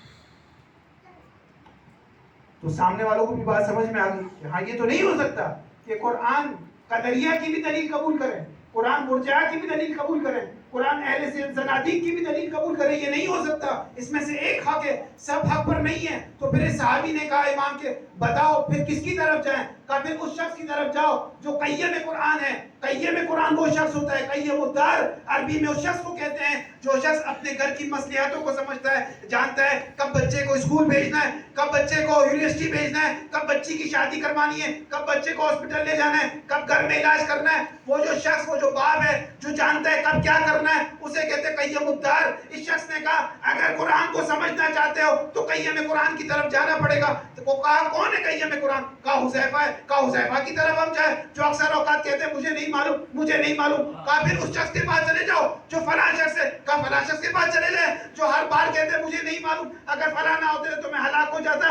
تو سامنے والوں کو بھی بات سمجھ میں آ گئی کہ ہاں یہ تو نہیں ہو سکتا کہ قرآن قدریہ کی بھی دلیل قبول کریں، قرآن مرجعہ کی بھی دلیل قبول کریں، قرآن اہل زنادیق کی بھی دلیل قبول کریں. یہ نہیں ہو سکتا، اس میں سے ایک حق ہے، سب حق پر نہیں ہے. تو پھر صحابی نے کہا امام کے بتاؤ پھر کس کی طرف جائیں؟ کہا پھر اس شخص کی طرف جاؤ جو قیم قرآن ہے. قیم قرآن وہ شخص ہوتا ہے، قیم الدار عربی میں اس شخص کو کہتے ہیں جو شخص اپنے گھر کی مصلحتوں کو سمجھتا ہے، جانتا ہے کب بچے کو اسکول بھیجنا ہے، کب بچے کو یونیورسٹی بھیجنا ہے، کب بچی کی شادی کروانی ہے، کب بچے کو ہاسپٹل لے جانا ہے، کب گھر میں علاج کرنا ہے. وہ جو شخص، وہ جو باپ ہے جو جانتا ہے کب کیا کرنا ہے، اسے کہتے ہیں قیم الدار. اس شخص نے کہا اگر قرآن کو سمجھنا چاہتے ہو تو قیم قرآن کی طرف جانا پڑے گا. تو وہ کہا کون ہے قیم قرآن؟ کہا حذیفہ ہے. کہا حذیفہ کی طرف ہم جائیں جو اکثر اوقات کہتے ہیں مجھے نہیں معلوم، مجھے نہیں معلوم. کہا پھر اس شخص کے پاس چلے جاؤ جو فلاں شخص ہے. کہا فلاں شخص کے پاس چلے جائیں جو ہر بار کہتے ہیں مجھے نہیں معلوم، اگر فلاں نہ ہوتے تو میں ہلاک ہو جاتا.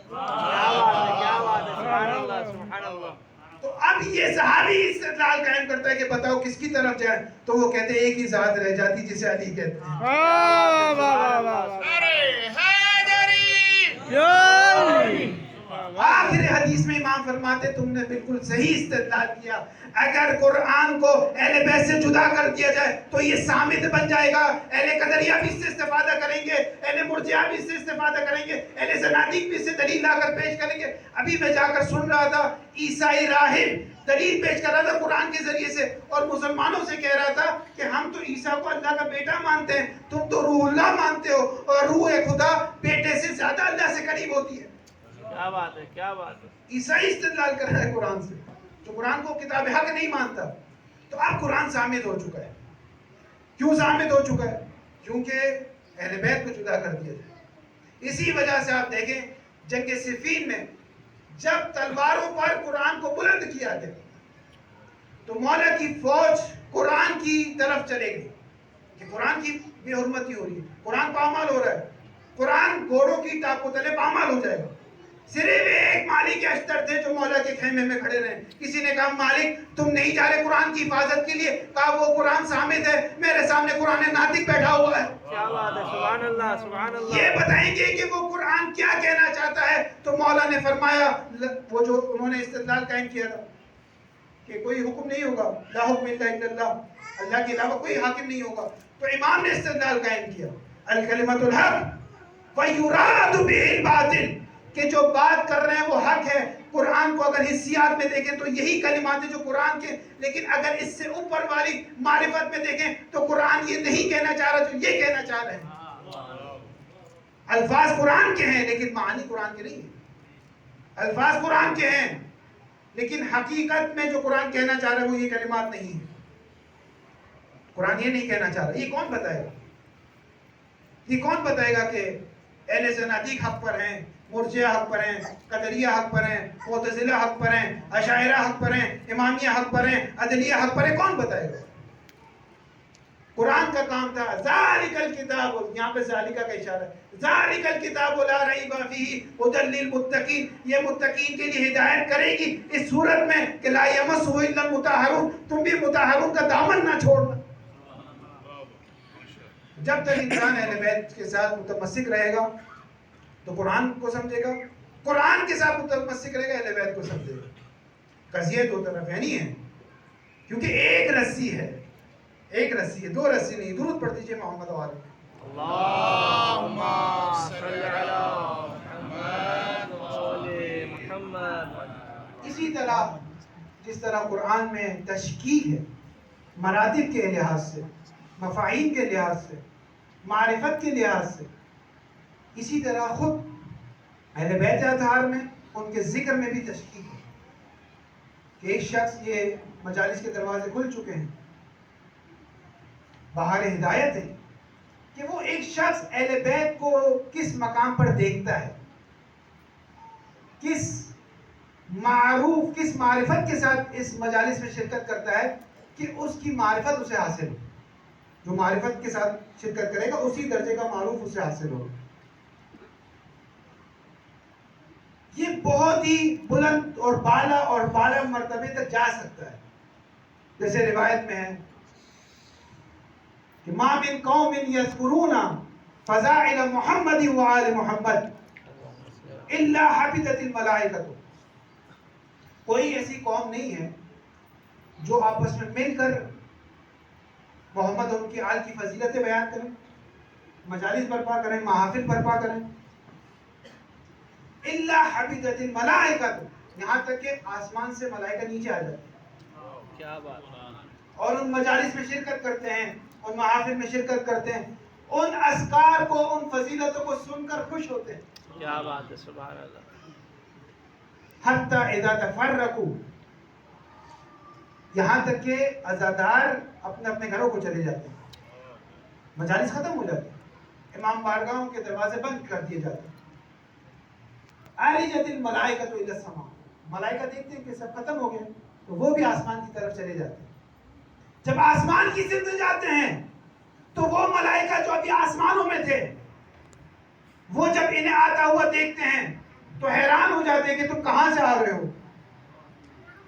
کیا بات ہے، کیا بات ہے، سبحان اللہ، سبحان اللہ. تو اب یہ صحابی استدلال قائم کرتا ہے کہ بتاؤ کس کی طرف جائیں. تو وہ کہتے ہیں ایک ہی ذات رہ جاتی جسے علی کہتے ہیں. ارے حیدری. آخر حدیث میں امام فرماتے تم نے بالکل صحیح استدلال کیا، اگر قرآن کو اہل بیت سے جدا کر دیا جائے تو یہ صامت بن جائے گا، اہل قدریہ بھی اس سے استفادہ کریں گے، اہل مرجعہ بھی اس سے استفادہ کریں گے، اہل زنادق بھی اس سے دلیل لا کر پیش کریں گے۔ ابھی میں جا کر سن رہا تھا عیسائی راہب دلیل پیش کر رہا تھا قرآن کے ذریعے سے، اور مسلمانوں سے کہہ رہا تھا کہ ہم تو عیسیٰ کو اللہ کا بیٹا مانتے ہیں، تم تو روح اللہ مانتے ہو، اور روح خدا بیٹے سے زیادہ اللہ سے قریب ہوتی ہے۔ کیا بات ہے، کیا بات ہے۔ عیسائی استدلال کر رہا ہے قرآن سے، جو قرآن کو کتاب حق نہیں مانتا۔ تو اب قرآن صامت ہو چکا ہے۔ کیوں صامت ہو چکا ہے؟ کیونکہ اہل بیت کو جدا کر دیا جائے۔ اسی وجہ سے آپ دیکھیں جنگ صفین میں جب تلواروں پر قرآن کو بلند کیا گیا تو مولا کی فوج قرآن کی طرف چلے گئی کہ قرآن کی بے حرمتی ہو رہی ہے، قرآن پامال ہو رہا ہے، قرآن گھوڑوں کی ٹاپوں تلے پامال ہو جائے گا۔ صرف ایک مالک اشتر تھے جو مولا کے خیمے میں کھڑے رہے۔ کسی نے کہا مالک تم نہیں جا رہے قرآن کی حفاظت کے لیے؟ کہا وہ قرآن صامت ہے، میرے سامنے قرآن ناطق بیٹھا ہوا ہے۔ کیا بات ہے، سبحان اللہ، سبحان اللہ۔ یہ بتائیں گے کہ وہ قرآن کیا کہنا چاہتا ہے؟ تو مولا نے فرمایا، وہ جو انہوں نے استدلال قائم کیا تھا کہ کوئی حکم نہیں ہوگا، لا حکم الا اللہ، اللہ کے علاوہ کوئی حاکم نہیں ہوگا، تو امام نے استدلال قائم کیا، الکلمۃ الحق ویراد بہ الباطل، کہ جو بات کر رہے ہیں وہ حق ہے۔ قرآن کو اگر حسیات میں دیکھیں تو یہی کلمات ہیں جو قرآن کے، لیکن اگر اس سے اوپر والی معرفت میں دیکھیں تو قرآن یہ نہیں کہنا چاہ رہا جو یہ کہنا چاہ رہے ہیں۔ الفاظ قرآن کے ہیں لیکن معانی قرآن کے نہیں ہیں۔ الفاظ قرآن کے ہیں لیکن حقیقت میں جو قرآن کہنا چاہ رہا ہے وہ یہ کلمات نہیں ہیں۔ قرآن یہ نہیں کہنا چاہ رہا۔ یہ کون بتائے گا؟ یہ کون بتائے گا کہ اہل زنادق حق پر ہیں، مرجعہ حق پر ہیں، قدریہ حق پر ہیں، معتزلہ حق پر ہیں، اشاعرہ حق پر ہیں، امامیہ حق پر ہیں، عدلیہ حق پر ہیں؟ کون بتائے گا؟ قرآن کا کام تھا ذالک الکتاب، یہاں پہ ذالکہ کا اشارہ ہے، ذالک الکتاب لا ریب فیہ ھدی للمتقین، یہ متقین کے لیے ہدایت کرے گی اس صورت میں کہ لا یمسہ الا المطہرون، تم بھی مطہرون کا دامن نہ چھوڑنا۔ جب تک انسان اہل بیت کے ساتھ متمسک رہے گا تو قرآن کو سمجھے گا، قرآن کے ساتھ متمسک رہے گا اہل بیت کو سمجھے گا۔ قضیہ دو طرف ہے نہیں ہے، کیونکہ ایک رسی ہے، ایک رسی ہے، دو رسی نہیں۔ درود پڑھ دیجئے محمد والے۔ اللہم صلی علی محمد وآل محمد۔ اسی طرح جس طرح قرآن میں تشکیل ہے مراتب کے لحاظ سے، مفاہیم کے لحاظ سے، معرفت کے لحاظ سے، اسی طرح خود اہل بیت اطہار میں ان کے ذکر میں بھی تشکیل ہے کہ ایک شخص، یہ مجالس کے دروازے کھل چکے ہیں، بہار ہدایت ہے کہ وہ ایک شخص اہل بیت کو کس مقام پر دیکھتا ہے، کس معرفت کے ساتھ اس مجالس میں شرکت کرتا ہے کہ اس کی معرفت اسے حاصل ہو۔ جو معرفت کے ساتھ شرکت کرے گا اسی درجے کا معروف اسے حاصل ہوگا۔ یہ بہت ہی بلند اور بالا مرتبے تک جا سکتا ہے۔ جیسے روایت میں ہے کہ ما من قوم یذکرون فضائل محمد وآل محمد الا حبطت الملائکۃ، کوئی ایسی قوم نہیں ہے جو آپس میں مل کر محمد اور ان کی آل کی فضیلتیں بیان کریں، مجالس برپا کریں، محافل برپا کریں، الا حبطت الملائکۃ، یہاں تک کہ آسمان سے ملائکہ نیچے آ جاتے ہیں کیا بات ہے۔ اور ان مجالس میں شرکت کرتے ہیں، ان محافل میں شرکت کرتے ہیں، ان اذکار کو، ان فضیلتوں کو سن کر خوش ہوتے ہیں۔ کیا بات ہے، سبحان اللہ۔ حتی اذا تفرقوا، یہاں تک کہ عزادار اپنے اپنے گھروں کو چلے جاتے ہیں، مجالس ختم ہو جاتے ہیں، امام بارگاہوں کے دروازے بند کر دیے جاتے ہیں۔ عرجت الملائکۃ الی السماء، ملائکہ دیکھتے ہیں کہ سب ختم ہو گئے تو وہ بھی آسمان کی طرف چلے جاتے ہیں۔ جب آسمان کی سمت جاتے ہیں تو وہ ملائکہ جو ابھی آسمانوں میں تھے وہ جب انہیں آتا ہوا دیکھتے ہیں تو حیران ہو جاتے ہیں کہ تم کہاں سے آ رہے ہو،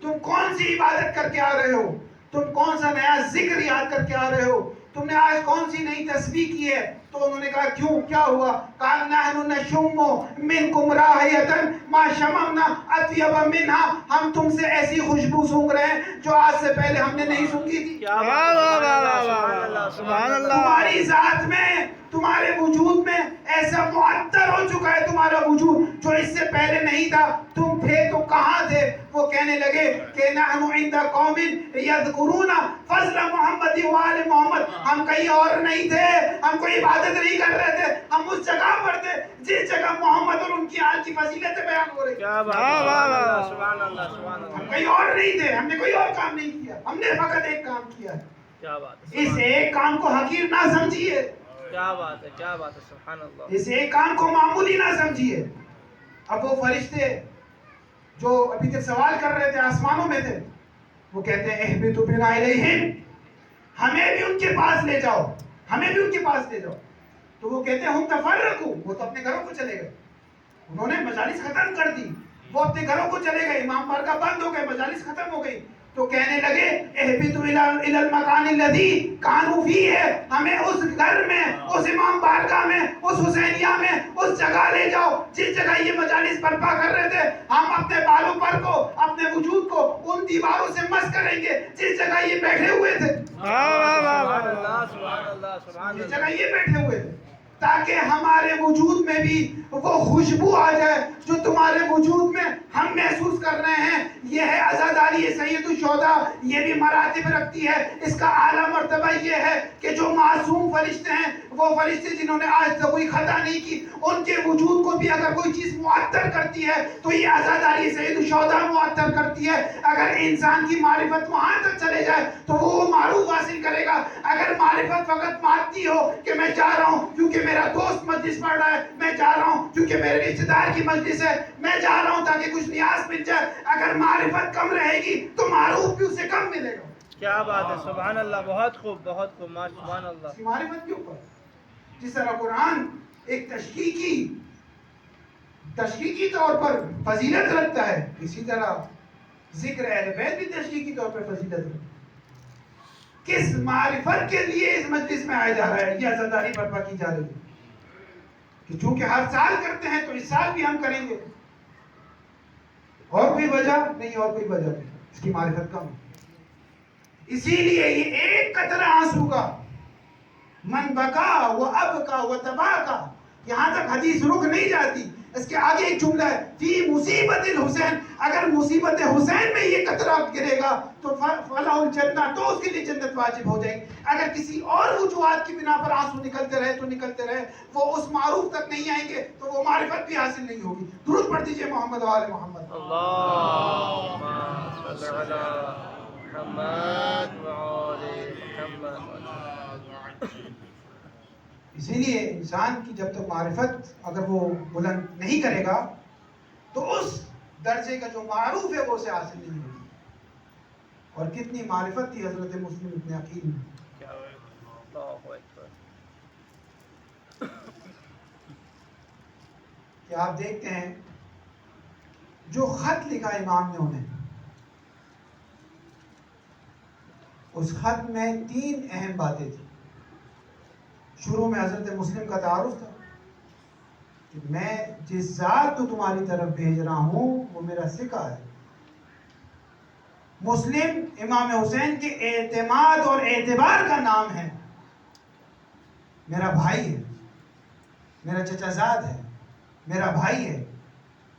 تم کون سی عبادت کر کے آ رہے ہو، تم کون سا نیا ذکر یاد کر کے آ رہے ہو، تم نے آج کون سی نئی تسبیح کی ہے، تو انہوں نے کہا کیوں کیا ہوا؟ قال نحن نشم منکم راحیۃ ما شممنا اطیب منها، ہم تم سے ایسی خوشبو سونگ رہے ہیں جو آج سے پہلے ہم نے نہیں سونگی تھی۔ کیا بات ہے، سبحان اللہ سبحان اللہ۔ تمہاری ذات میں، تمہارے وجود میں ایسا معطر ہو چکا ہے تمہارا وجود جو اس سے پہلے نہیں تھا۔ تم تھے تو کہاں تھے؟ وہ کہنے لگے کہ نحن عند قوم یذکرون فضل محمد و آل محمد، ہم کہیں اور نہیں تھے، ہم کوئی عبادت نہیں کر رہے تھے، ہم اس جگہ پر تھے جس جگہ محمد اور ان کی آل کی فضیلتیں بیان ہو رہی۔ کیا بات ہے، سبحان اللہ سبحان اللہ سبحان ہم اللہ۔ کہیں اور نہیں تھے، ہم نے کوئی اور کام نہیں کیا، ہم نے فقط ایک کام کیا ہے۔ کیا بات ہے، اس ایک کام کو حقیر نہ سمجھیے، کیا بات ہے، کیا بات ہے، سبحان اللہ۔ اس ایک کام کو معمولی نہ سمجھیے۔ اب وہ فرشتے جو ابھی تک سوال کر رہے تھے آسمانوں میں تھے، وہ کہتے ہیں اہبطوا بنا الیہم، ہمیں بھی ان کے پاس لے جاؤ، ہمیں بھی ان کے پاس لے جاؤ۔ تو وہ کہتے ہیں ہم تفرقوا، وہ تو اپنے گھروں کو چلے گئے، انہوں نے مجالس ختم کر دی، وہ اپنے گھروں کو چلے گئے، امام بارگاہ بند ہو گئے، مجالس ختم ہو گئی۔ تو کہنے لگے اہبطوا الی المکان الذی کانوا فیہ، ہمیں اس گھر میں، اس امام بارگاہ میں، اس حسینیہ میں، اس جگہ لے جاؤ جس جگہ یہ مجالس برپا کر رہے تھے۔ ہم اپنے بالوں پر کو، اپنے وجود کو ان دیواروں سے مس کریں گے جس جگہ یہ بیٹھے ہوئے تھے، سبحان اللہ سبحان اللہ سبحان جس اللہ۔ جگہ یہ بیٹھے ہوئے تھے، تاکہ ہمارے وجود میں بھی وہ خوشبو آ جائے جو تمہارے وجود میں ہم محسوس کر رہے ہیں۔ یہ ہے عزاداری سید الشہداء، یہ بھی مراتب رکھتی ہے۔ اس کا اعلیٰ مرتبہ یہ ہے کہ جو معصوم فرشتے ہیں، وہ فرشتے جنہوں نے آج تک کوئی خطا نہیں کی، ان کے وجود کو بھی اگر کوئی چیز معطر کرتی ہے تو یہ عزاداری سید الشہداء معطر کرتی ہے۔ اگر انسان کی معرفت وہاں تک چلے جائے تو وہ معروف حاصل کرے گا۔ اگر معرفت فقط مادی ہو کہ میں جا رہا ہوں کیونکہ میرا دوست مجلس پڑھ رہا ہے، میں جا رہا ہوں کیونکہ میرے رشتہ دار کی مجلس ہے، میں جا رہا ہوں تاکہ کچھ نیاز مل جائے، اگر معرفت کم رہے گی تو معروف بھی اس سے کم ملے گا۔ کیا بات ہے، سبحان اللہ، بہت خوب بہت خوب، سبحان اللہ۔ اس کی معرفت کے اوپر جس طرح قرآن ایک تشریحی طور پر فضیلت رکھتا ہے، اسی طرح ذکر اہل بیت بھی تشریحی طور پر فضیلت رکھتا ہے۔ کس معرفت کے لیے اس مجلس میں آیا جا رہا ہے، یہ عزاداری برپا کی جا رہی ہے کہ چونکہ ہر سال کرتے ہیں تو اس سال بھی ہم کریں گے۔ اور کوئی وجہ نہیں، اور کوئی وجہ نہیں، اس کی معرفت کم ہے۔ اسی لیے یہ ایک قطرہ آنسو کا من بکا و ابکا و تباکا، یہاں تک حدیث رک نہیں جاتی، اس کے آگے ایک جملہ ہے فی مصیبت الحسین، اگر مصیبت حسین میں یہ قطرہ گرے گا تو فلہ الجنہ، تو اس کے لیے جنت واجب ہو جائے گی۔ اگر کسی اور وجوہات کی بنا پر آنسو نکلتے رہے تو نکلتے رہے، وہ اس معروف تک نہیں آئیں گے تو وہ معرفت بھی حاصل نہیں ہوگی۔ درود پڑھ دیجئے محمد و آل محمد۔ اللہم صل علی محمد و آل محمد۔ اسی لیے انسان کی جب تک معرفت اگر وہ بلند نہیں کرے گا تو اس درجے کا جو معروف ہے وہ اسے حاصل نہیں ہوگی۔ اور کتنی معرفت تھی حضرت مسلم ابن عقیل میں، اللہ اکبر۔ کہ آپ دیکھتے ہیں جو خط لکھا امام نے انہیں، اس خط میں 3 اہم باتیں تھیں۔ شروع میں حضرت مسلم کا تعارف تھا کہ میں جس ذات کو تمہاری طرف بھیج رہا ہوں وہ میرا سکہ ہے۔ مسلم امام حسین کے اعتماد اور اعتبار کا نام ہے، میرا بھائی ہے، میرا چچا زاد ہے، میرا بھائی ہے،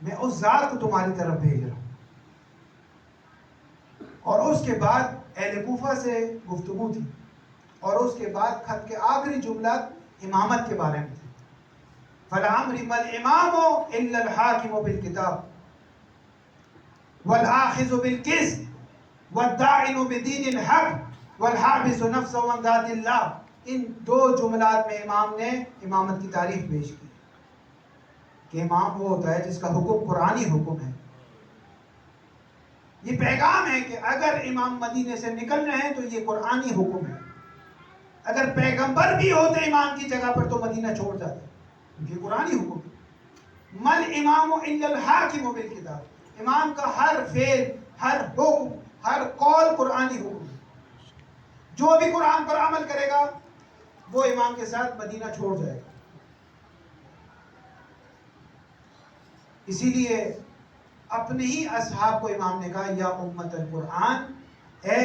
میں اس ذات کو تمہاری طرف بھیج رہا ہوں۔ اور اس کے بعد اہل کوفہ سے گفتگو تھی، اور اس کے بعد خط کے آخری جملات امامت کے بارے میں تھے۔ فَلَعَمْرِ مَا الْإِمَامُ إِلَّا الْحَاكِمُ بِالْكِتَابِ وَالْآخِذُ بِالْقِسْطِ وَالدَّاعِنُ بِدِينِ الْحَقِّ وَالْحَابِسُ نَفْسَهُ عَنْ ذَاتِ اللَّهِ۔ ان 2 جملات میں امام نے امامت کی تعریف پیش کی کہ امام وہ ہوتا ہے جس کا حکم قرآنی حکم ہے۔ یہ پیغام ہے کہ اگر امام مدینے سے نکل رہے ہیں تو یہ قرآنی حکم ہے۔ اگر پیغمبر بھی ہوتے امام کی جگہ پر تو مدینہ چھوڑ جاتے، یہ قرآنی حکم ہے۔ مل امام الا الحاکم بالکتاب، امام کا ہر فعل، ہر حکم، ہر قول قرآنی حکم ہے۔ جو بھی قرآن پر عمل کرے گا وہ امام کے ساتھ مدینہ چھوڑ جائے گا. اسی لیے اپنے ہی اصحاب کو امام نے کہا یا امت القرآن، اے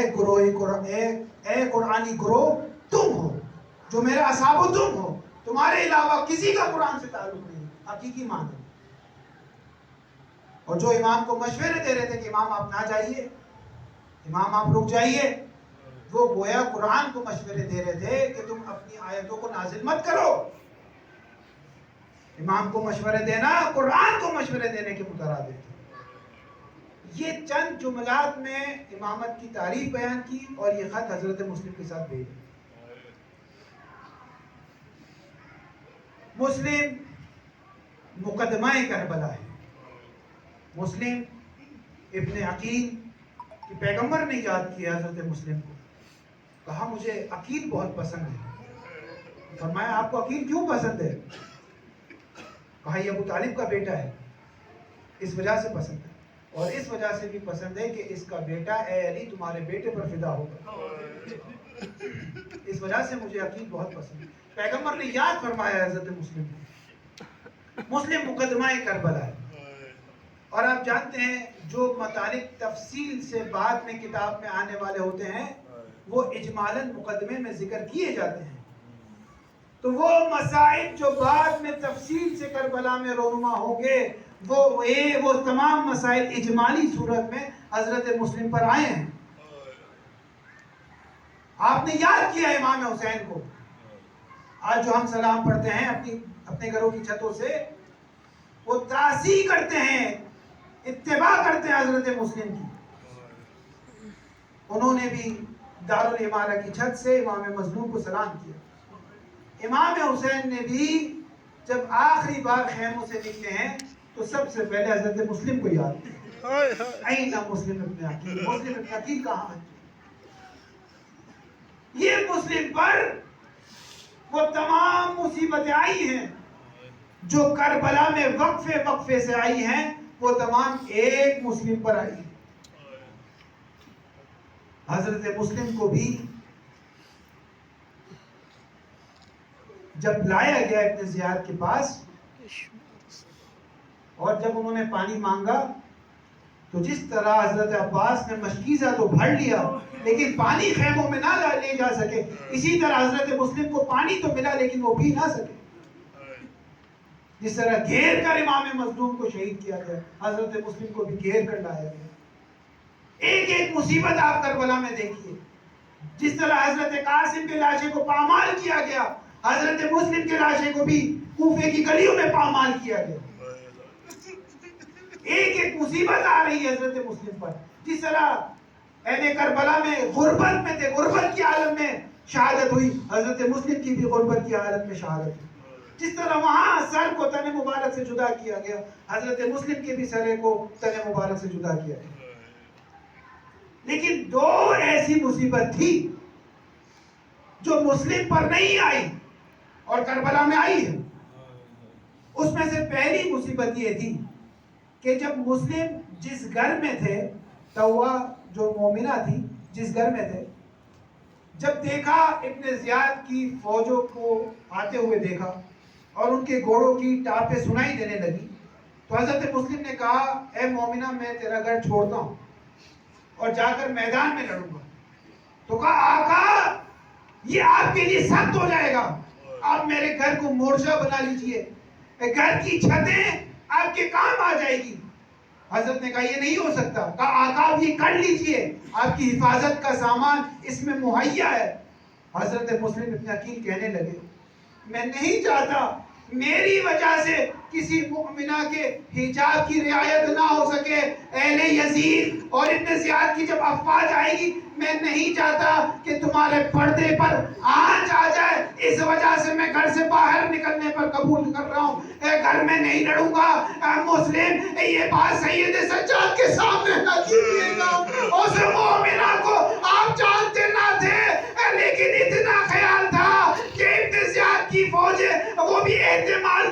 قرآنی گروہ تم ہو، جو میرے اصحاب ہو تم ہو، تمہارے علاوہ کسی کا قرآن سے تعلق نہیں. حقیقی معنی. اور جو امام کو مشورے دے رہے تھے کہ امام آپ نہ جائیے، امام آپ رک جائیے، وہ گویا قرآن کو مشورے دے رہے تھے کہ تم اپنی آیتوں کو نازل مت کرو. امام کو مشورے دینا قرآن کو مشورے دینے کے مترادف ہے. یہ چند جملات میں امامت کی تعریف بیان کی اور یہ خط حضرت مسلم کے ساتھ بھیجا. مسلم مقدمہ کربلا ہے. مسلم ابن عقیل کہ پیغمبر نے یاد کیا حضرت مسلم کو، کہا مجھے عقیل بہت پسند ہے. فرمایا آپ کو عقیل کیوں پسند ہے؟ کہا یہ ابو طالب کا بیٹا ہے، اس وجہ سے پسند ہے، اور اس وجہ سے بھی پسند ہے کہ اس کا بیٹا اے علی تمہارے بیٹے پر فدا ہوگا، اس وجہ سے مجھے عقیل بہت پسند ہے. پیغمبر نے یاد فرمایا حضرت مسلم کو. مسلم مقدمہ کربلا ہے. اور آپ جانتے ہیں جو مطالب تفصیل سے بعد میں کتاب میں آنے والے ہوتے ہیں وہ اجمالاً مقدمے میں ذکر کیے جاتے ہیں. تو وہ مسائل جو بعد میں تفصیل سے کربلا میں رونما ہوں گے وہ تمام مسائل اجمالی صورت میں حضرت مسلم پر آئے ہیں. آپ نے یاد کیا امام حسین کو. آج جو ہم سلام پڑھتے ہیں اپنے گھروں کی چھتوں سے، وہ تعزیہ کرتے ہیں، اتباع کرتے ہیں حضرت مسلم کی. انہوں نے بھی دارالامارہ کی چھت سے امام مظلوم کو سلام کیا. امام حسین نے بھی جب آخری بار خیموں سے نکلے ہیں تو سب سے پہلے حضرت مسلم کو یاد کیا. این مسلم ابن عقیل، مسلم ابن عقیل کہاں ہے؟ یہ مسلم پر وہ تمام مصیبتیں آئی ہیں جو کربلا میں وقفے سے آئی ہیں، وہ تمام ایک مسلم پر آئی ہیں. حضرت مسلم کو بھی جب لایا گیا ابن زیاد کے پاس اور جب انہوں نے پانی مانگا تو جس طرح حضرت عباس نے مشکیزہ تو بھر لیا لیکن پانی خیموں میں نہ لے جا سکے، اسی طرح حضرت مسلم کو پانی تو ملا لیکن وہ پی نہ سکے. جس طرح گھیر کر امام مظلوم کو شہید کیا گیا، حضرت مسلم کو بھی گھیر کر لایا گیا. ایک ایک مصیبت آپ کربلا میں دیکھیے. جس طرح حضرت قاسم کے لاشے کو پامال کیا گیا، حضرت مسلم کے لاشے کو بھی کوفے کی گلیوں میں پامال کیا گیا. ایک ایک مصیبت آ رہی ہے حضرت مسلم پر. جس طرح اہل کربلا میں غربت میں تھے، غربت کی عالم میں شہادت ہوئی، حضرت مسلم کی بھی غربت کی حالت میں شہادت ہوئی. جس طرح وہاں سر کو تن مبارک سے جدا کیا گیا، حضرت مسلم کے بھی سر کو تن مبارک سے جدا کیا گیا. لیکن دو ایسی مصیبت تھی جو مسلم پر نہیں آئی اور کربلا میں آئی ہے. اس میں سے پہلی مصیبت یہ تھی کہ جب مسلم جس گھر میں تھے، توہ جو مومنہ تھی جس گھر میں تھے، جب دیکھا ابن زیاد کی فوجوں کو آتے ہوئے دیکھا اور ان کے گھوڑوں کی ٹاپیں سنائی دینے لگی تو حضرت مسلم نے کہا اے مومنہ میں تیرا گھر چھوڑتا ہوں اور جا کر میدان میں لڑوں گا. تو کہا آقا یہ آپ کے لیے سخت ہو جائے گا، آپ میرے گھر کو مورچہ بنا لیجئے، گھر کی چھتیں آپ کے کام آ جائے گی. حضرت نے کہا یہ نہیں ہو سکتا. کہا آقا آپ یہ کر لیجئے، آپ کی حفاظت کا سامان اس میں مہیا ہے. حضرت مسلم ابن عقیل کہنے لگے میں نہیں چاہتا میری وجہ سے کسی مؤمنہ کے حجاب کی رعایت نہ ہو سکے. اہل یزید اور ابن زیاد کی جب افواج آئے گی میں نہیں چاہتا کہ تمہارے پردے پر آنچ آ جائے، اس وجہ سے میں گھر سے باہر نکلنے پر قبول کر رہا ہوں، گھر میں نہیں لڑوں گا. مسلم یہ بات سید سجاد کے سامنے نہ کیجیے گا. اس مومنہ کو آپ جانتے نہ تھے لیکن اتنا خیال تھا کہ ابن زیاد کی فوج وہ بھی اعتماد